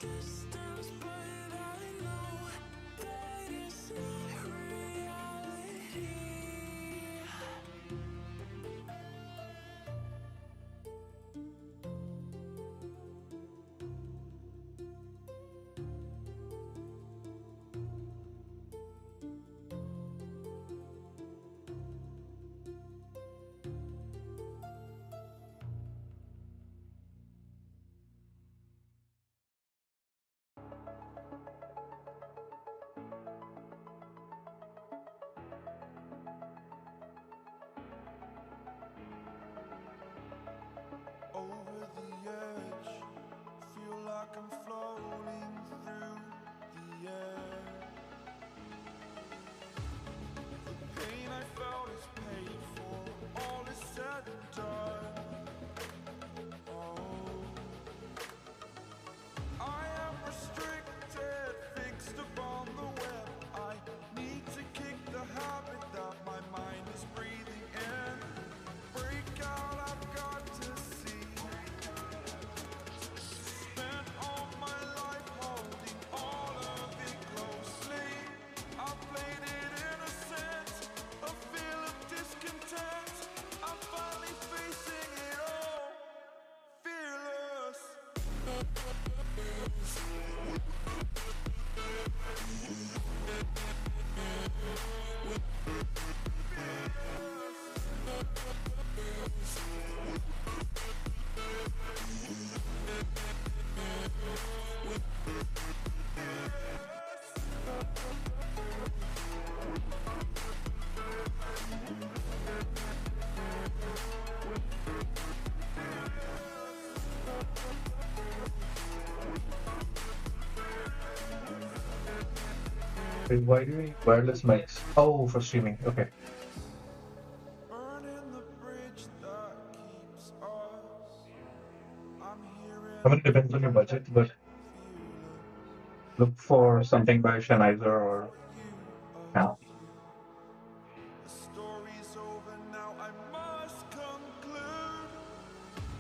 distance, but I know that it's not reality. Over the edge, feel like I'm floating through the air. The pain I felt is paid for, all is said and done. Oh, I am restricted, fixed upon the web. I need to kick the habit that my mind is breathing in. Break out, I've got to see. Spent all my life holding all of it closely. I played it innocent, a feel of discontent. I'm finally facing it all, fearless. Wait, why do you need wireless mics? Oh, for streaming. Okay. Burning the bridge that keeps us. I'm here I mean, it depends on your budget, but look for something by Sennheiser or yeah. The story's over now, I must conclude.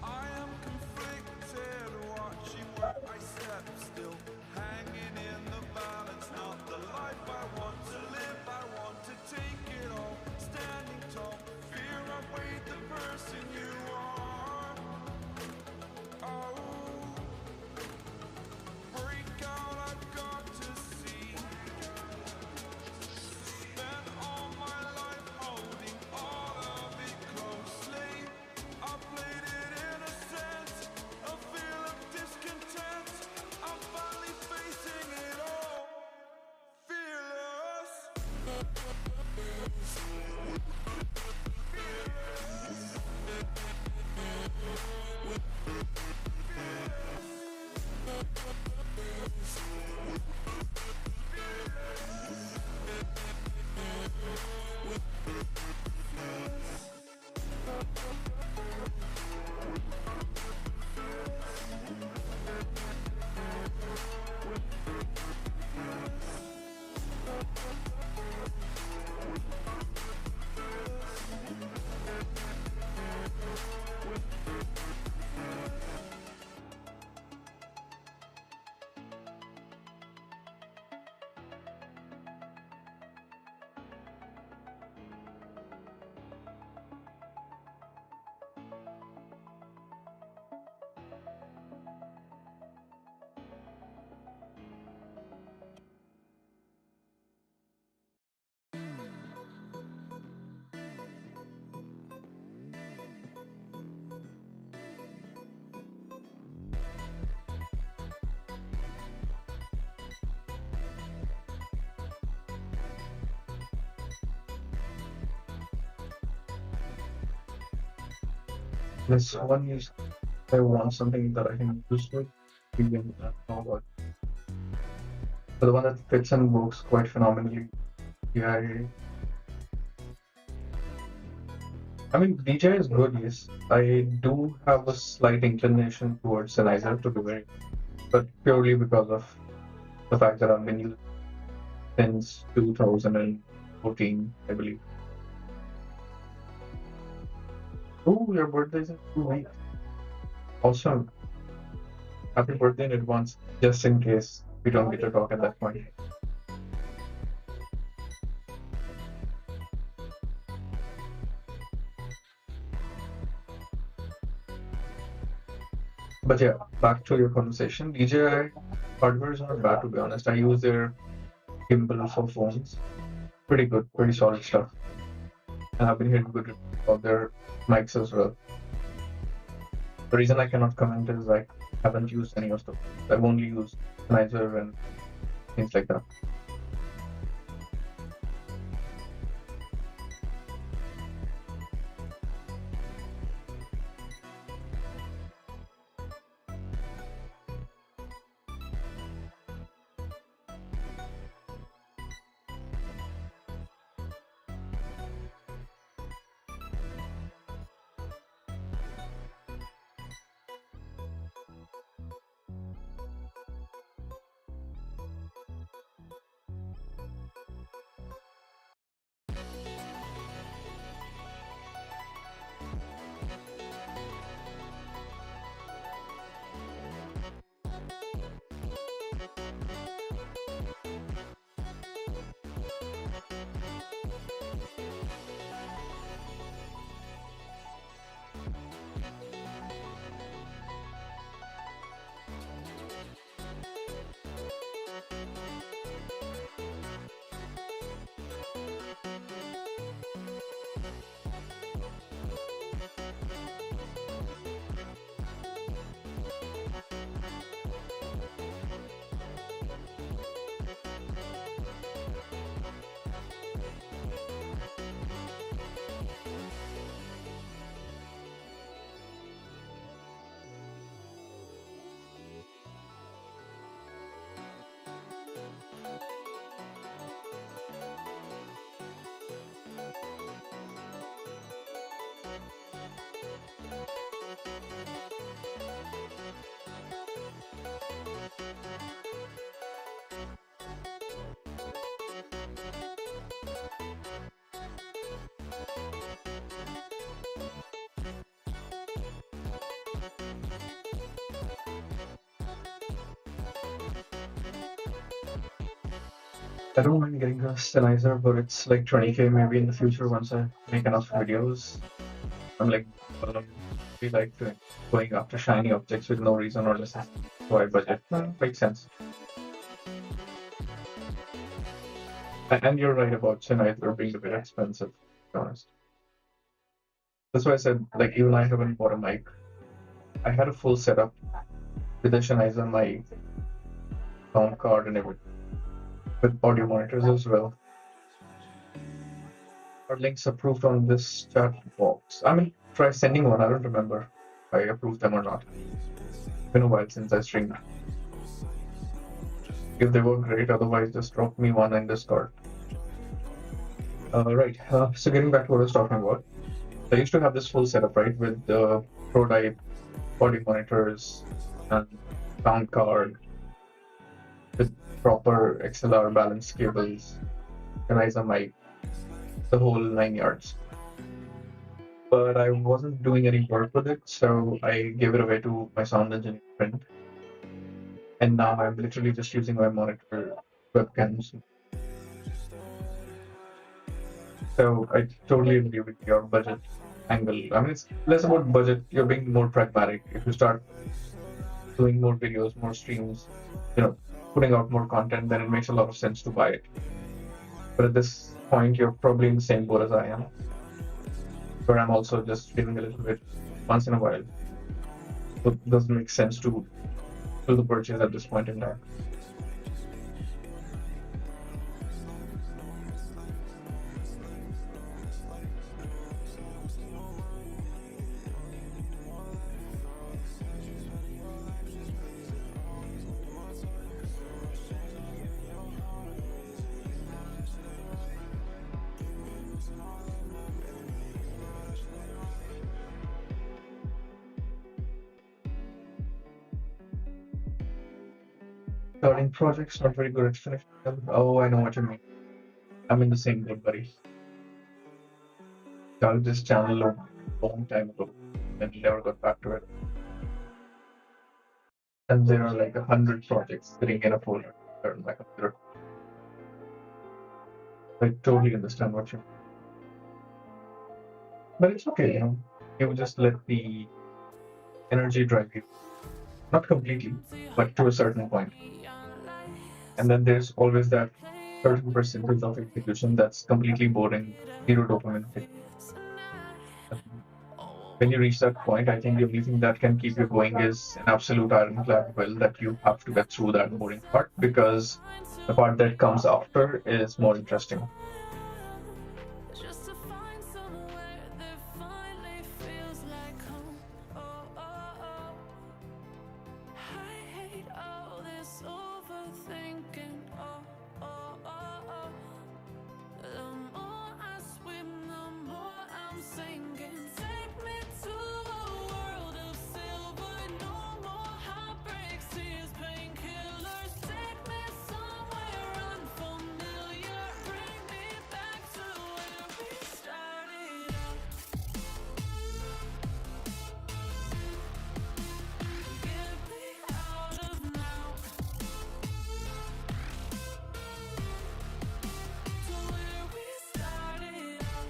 I am conflicted, watching where I step, still hanging in the balance. Not the life I want to live, I want to take it all. Standing tall, fear outweighed the person you are. Oh, break out, I've got to see. Spent all my life holding all of it closely. I played it innocent, a feel of discontent. I'm finally facing it all, fearless. This one is I want something that I can use with vegan what. But the one that fits and works quite phenomenally. Yeah, I mean DJI is good, yes. I do have a slight inclination towards Sennheiser to be very, but purely because of the fact that I've been using since 2014, I believe. Oh, your birthday is in 2 weeks. Awesome. happy birthday in advance, just in case we don't get to talk at that point. But yeah, back to your conversation. DJI hardware is not bad, to be honest. I use their gimbal for phones. Pretty good, pretty solid stuff. And I've been hearing good reviews about their mics as well. The reason I cannot comment is I haven't used any of them. I've only used Sennheiser and things like that. I don't mind getting a Sennheiser, but it's like 20K maybe in the future once I make enough videos. I'm like, we like going after shiny objects with no reason or necessity. So I budget. Makes sense. And you're right about Sennheiser being a bit expensive, to be honest. That's why I said, like, even I haven't bought a mic. I had a full setup with the Sennheiser mic, sound card, and everything, with audio monitors as well. Are links approved on this chat box? I mean, try sending one. I don't remember if I approved them or not. It's been a while since I streamed. If they work great, otherwise just drop me one in Discord. Right. So getting back to what I was talking about, I used to have this full setup, right, with the prototype audio monitors and sound card with proper XLR balance cables, Sennheiser mic, the whole 9 yards. But I wasn't doing any work with it, so I gave it away to my sound engineer friend. And now I'm literally just using my monitor webcams. So I totally agree with your budget angle. I mean, it's less about budget. You're being more pragmatic. If you start doing more videos, more streams, putting out more content, then it makes a lot of sense to buy it. But at this point, you're probably in the same boat as I am, where I'm also just streaming a little bit once in a while. So it doesn't make sense to do the purchase at this point in time. Starting projects, not very good at finishing them. Oh, I know what you mean. I'm in the same boat, buddy. Started this channel a long time ago and never got back to it. and there are like 100 projects sitting in a folder on my computer. I totally understand what you mean. But it's okay, you just let the energy drive you. Not completely, but to a certain point. And then there's always that certain percentage of execution that's completely boring, zero dopamine hit. When you reach that point, I think the only thing that can keep you going is an absolute ironclad will that you have to get through that boring part, because the part that comes after is more interesting. Just to find somewhere that finally feels like home. Oh, oh, oh. I hate all this overthinking. Oh, oh, oh, oh. The more I swim, the more I'm sinking. Take me to a world of silver. No more heartbreaks, tears, painkillers. Take me somewhere unfamiliar. Bring me back to where we started out. Get me out of now. To where we started out.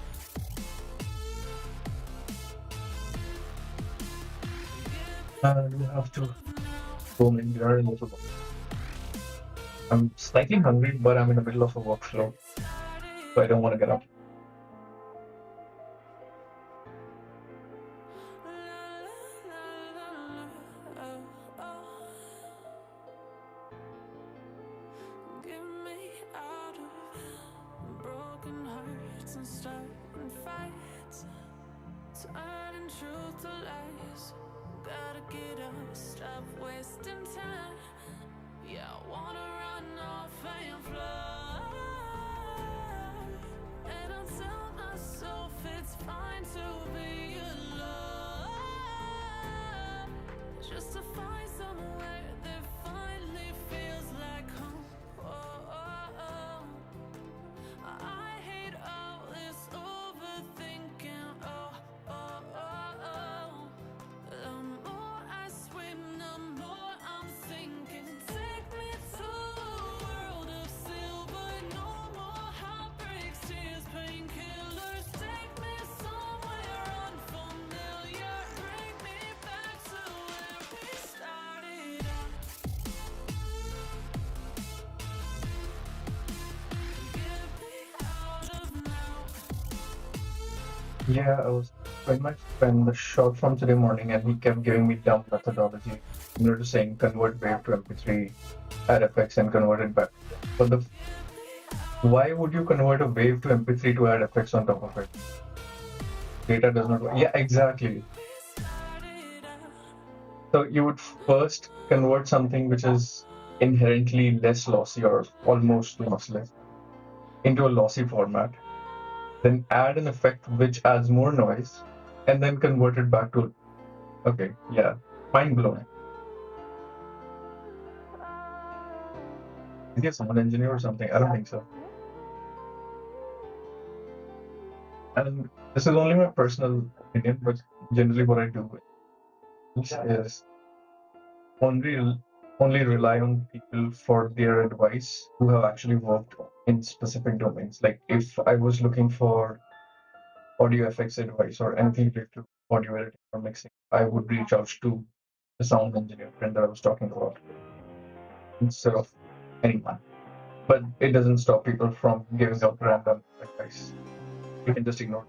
You have to go in there a little bit. I'm slightly hungry, but I'm in the middle of a workflow, so I don't want to get up. Get me out of broken hearts and starting fights, turning truth to lies. Gotta get up, stop wasting time. Yeah, I wanna run off and fly. And I'll tell myself it's fine to be alone, just to find somewhere that finally feels like home. Oh, oh, oh. I hate all this overthinking. Oh, oh, oh, oh. The more I swim, the more I'm sinking. Take me to a world of silver. No more heartbreaks, tears, painkillers. Take me somewhere unfamiliar. Bring me back to where we started out. Get me out of now. Yeah, I was with my friend the shot from today morning, and he kept giving me dumb methodology. Just saying convert wave to MP3, add effects, and convert it back. But why would you convert a wave to MP3 to add effects on top of it? Data does not work. Yeah, exactly. So you would first convert something which is inherently less lossy or almost lossless into a lossy format, then add an effect which adds more noise, and then convert it back to. Okay, yeah, mind blowing. Is he a sound engineer or something? I don't think so. And this is only my personal opinion, but generally what I do is only rely on people for their advice who have actually worked in specific domains. Like if I was looking for audio effects advice or anything related to audio editing or mixing, I would reach out to the sound engineer friend that I was talking about instead of anyone. But it doesn't stop people from giving out random advice. You can just ignore it.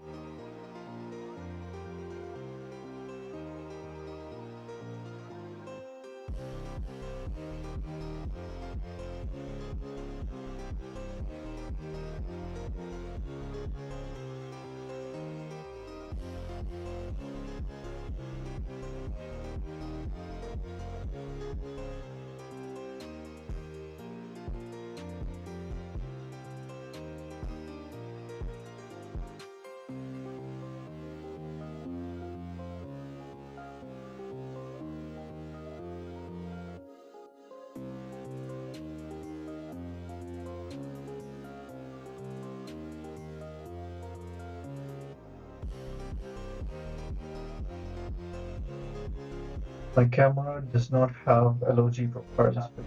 My camera does not have LOG profiles with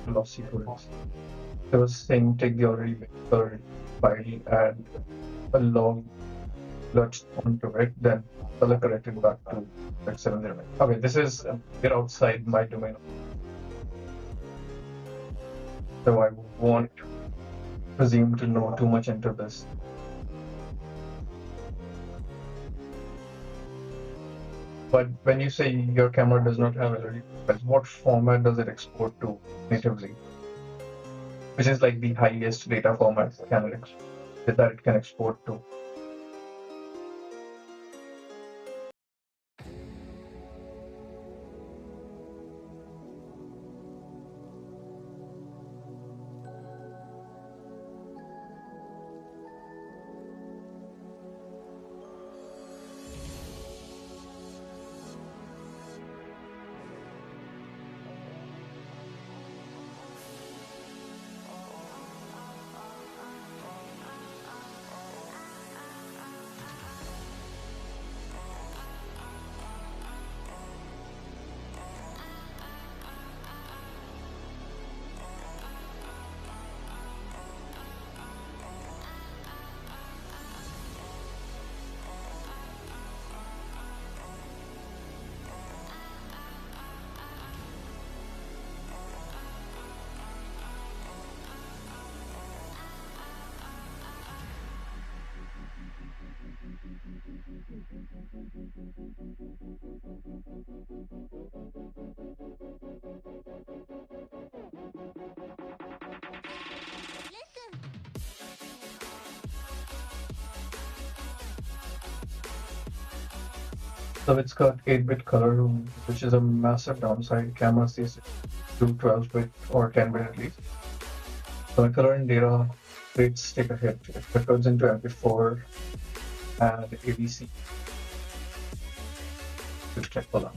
glossy colors. I was saying take the already made color file, add a log clutch onto it, then color correct it back to like 709. Okay, this is get outside my domain, so I won't presume to know too much into this. But when you say your camera does not have LED profiles, what format does it export to natively? Which is like the highest data format that it can export to? So it's got 8-bit color, which is a massive downside. Cameras these do 12-bit or 10-bit at least. So my color and data rates take a hit. It converts into MP4 and AVC, which can pull out.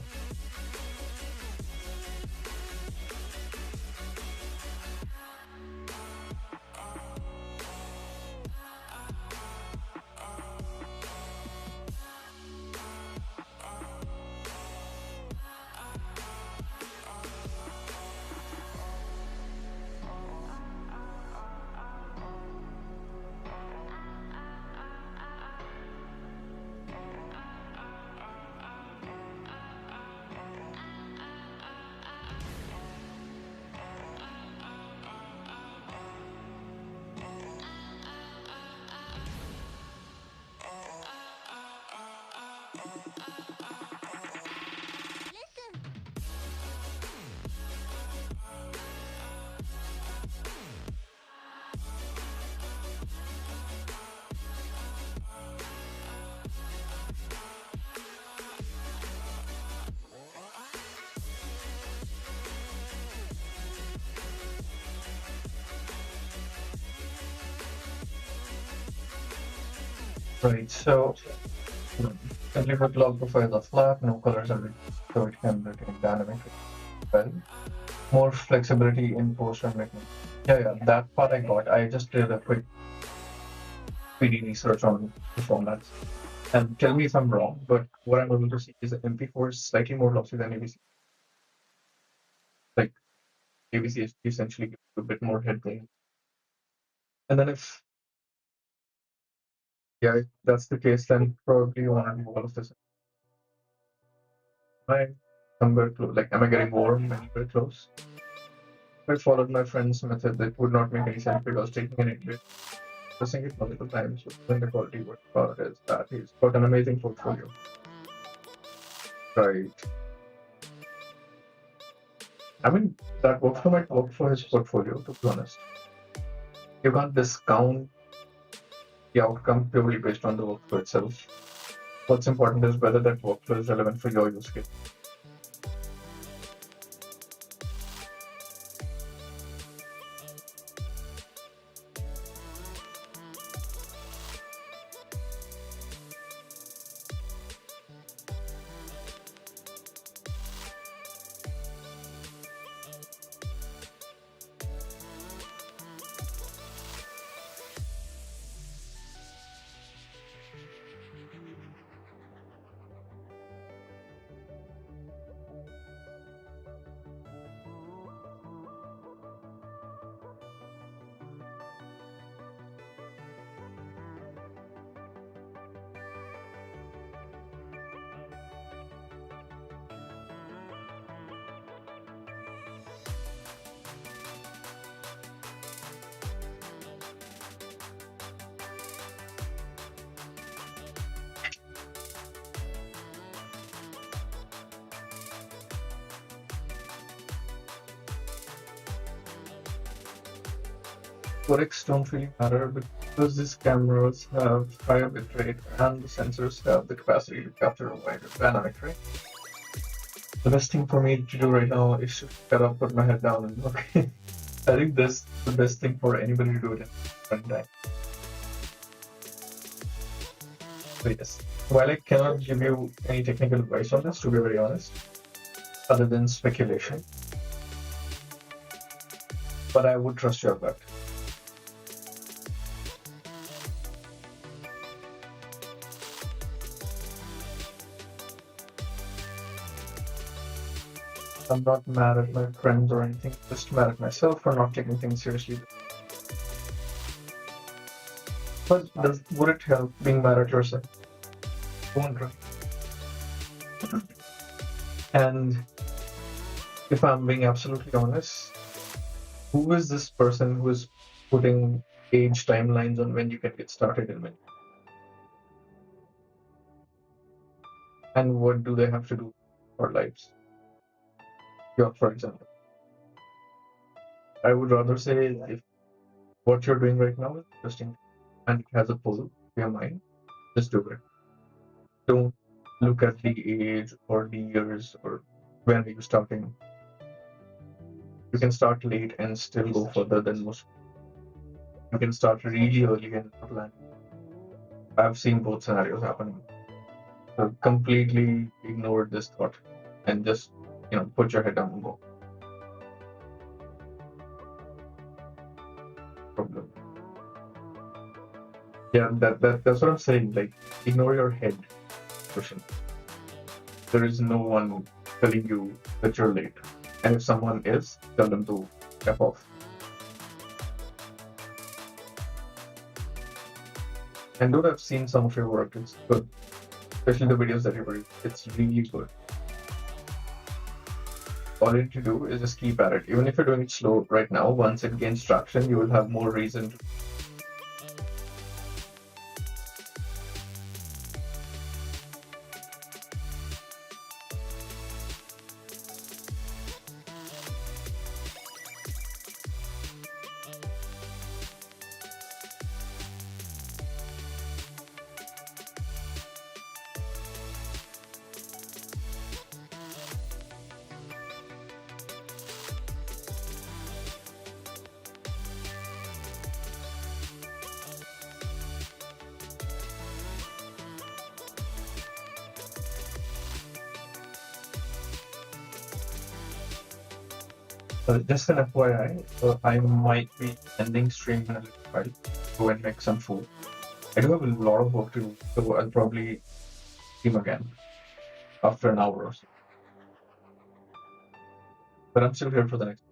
Right, so simply put, log profiles are flat, no colors are removed, so it can retain dynamic well. More flexibility in post and making. Yeah, that part I got. I just did a quick PD research on the formats. And tell me if I'm wrong, but what I'm able to see is that MP4 is slightly more lossy than AVC. Like AVC is essentially gives you a bit more headroom. And then if that's the case, then probably you want to do all of this. Am I somewhere close? Like, am I getting warm anywhere close? If I followed my friend's method, it would not make any sense because taking an English, pressing it multiple times, when the quality what about is that he's got an amazing portfolio. Right. I mean, that workflow might work for his portfolio, to be honest. You can't discount the outcome purely based on the workflow itself. What's important is whether that workflow is relevant for your use case. codecs don't really matter because these cameras have higher bitrate and the sensors have the capacity to capture a wider dynamic range. The best thing for me to do right now is to shut up, put my head down, and look. I think that's the best thing for anybody to do it in one time. So yes, while I cannot give you any technical advice on this, to be very honest, other than speculation, but I would trust your gut. I'm not mad at my friends or anything, just mad at myself for not taking things seriously. But would it help being mad at yourself? Won't, right? And if I'm being absolutely honest, who is this person who is putting age timelines on when you can get started and when? And what do they have to do for lives? For example. I would rather say if what you're doing right now is interesting and it has a pull to your mind, just do it. Don't look at the age or the years or when are you starting. You can start late and still go further than most. You can start really early and not land. I've seen both scenarios happening. So completely ignore this thought and just put your head down and go. Problem. Yeah, that's what I'm saying. Like, ignore your head pushing. There is no one telling you that you're late. And if someone is, tell them to step off. And though I've seen some of your work, it's good. Especially the videos that you produce. It's really good. All you need to do is just keep at it. Even if you're doing it slow right now, once it gains traction, you will have more reason to. Just an FYI, I might be ending stream in a little while. Go and make some food. I do have a lot of work to do, so I'll probably stream again after an hour or so. But I'm still here for the next.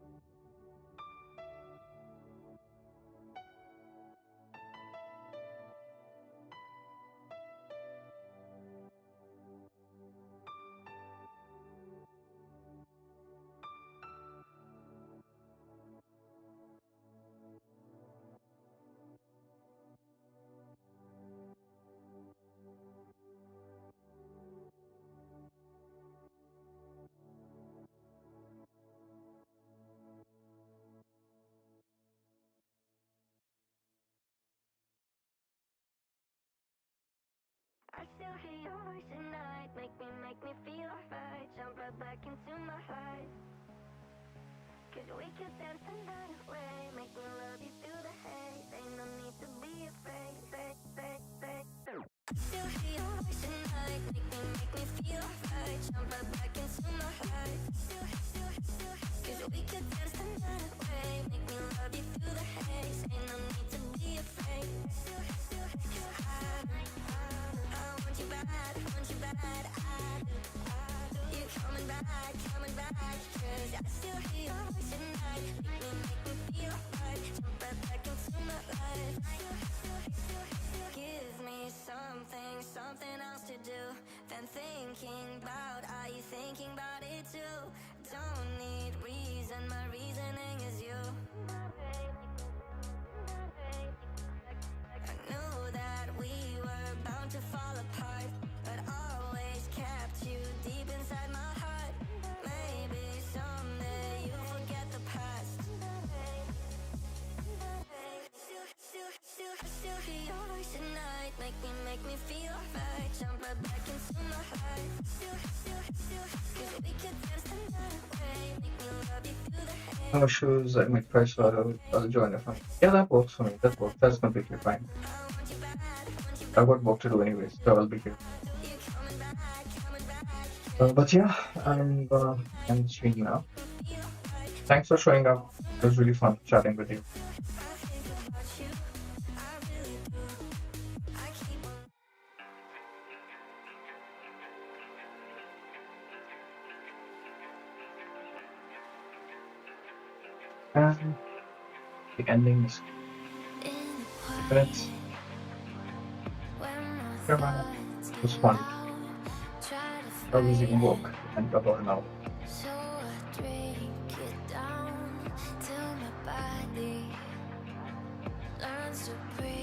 I still hear your voice at night, make me feel alright. Jump right back into my life. Cause we could dance the night away, make me love you through the haze. Ain't no need to be afraid, Still hear your voice at night, make me feel alright. Jump right back into my life. Cause we could dance the night away, make me love you through the haze. Ain't no need to be afraid. I want you bad, I do. You coming back, cause I still hear your voice at night. Make me feel right, jump right back into my life. Give me something else to do than thinking about. Are you thinking about it too? still hear your voice at night. Make me feel alright. Jump right back into my life. Cause we could dance the night away. Make me love you through the hate. No shoes, I might try, so I'll join if yeah, that works for me. That works. That's completely fine. I've got work to do anyways, so I'll be here. But yeah, I'm gonna end the stream now. Thanks for showing up. It was really fun chatting with you. And the ending is minutes. It was fun. I was even work and about an hour. So I drink it down till my body learns to breathe.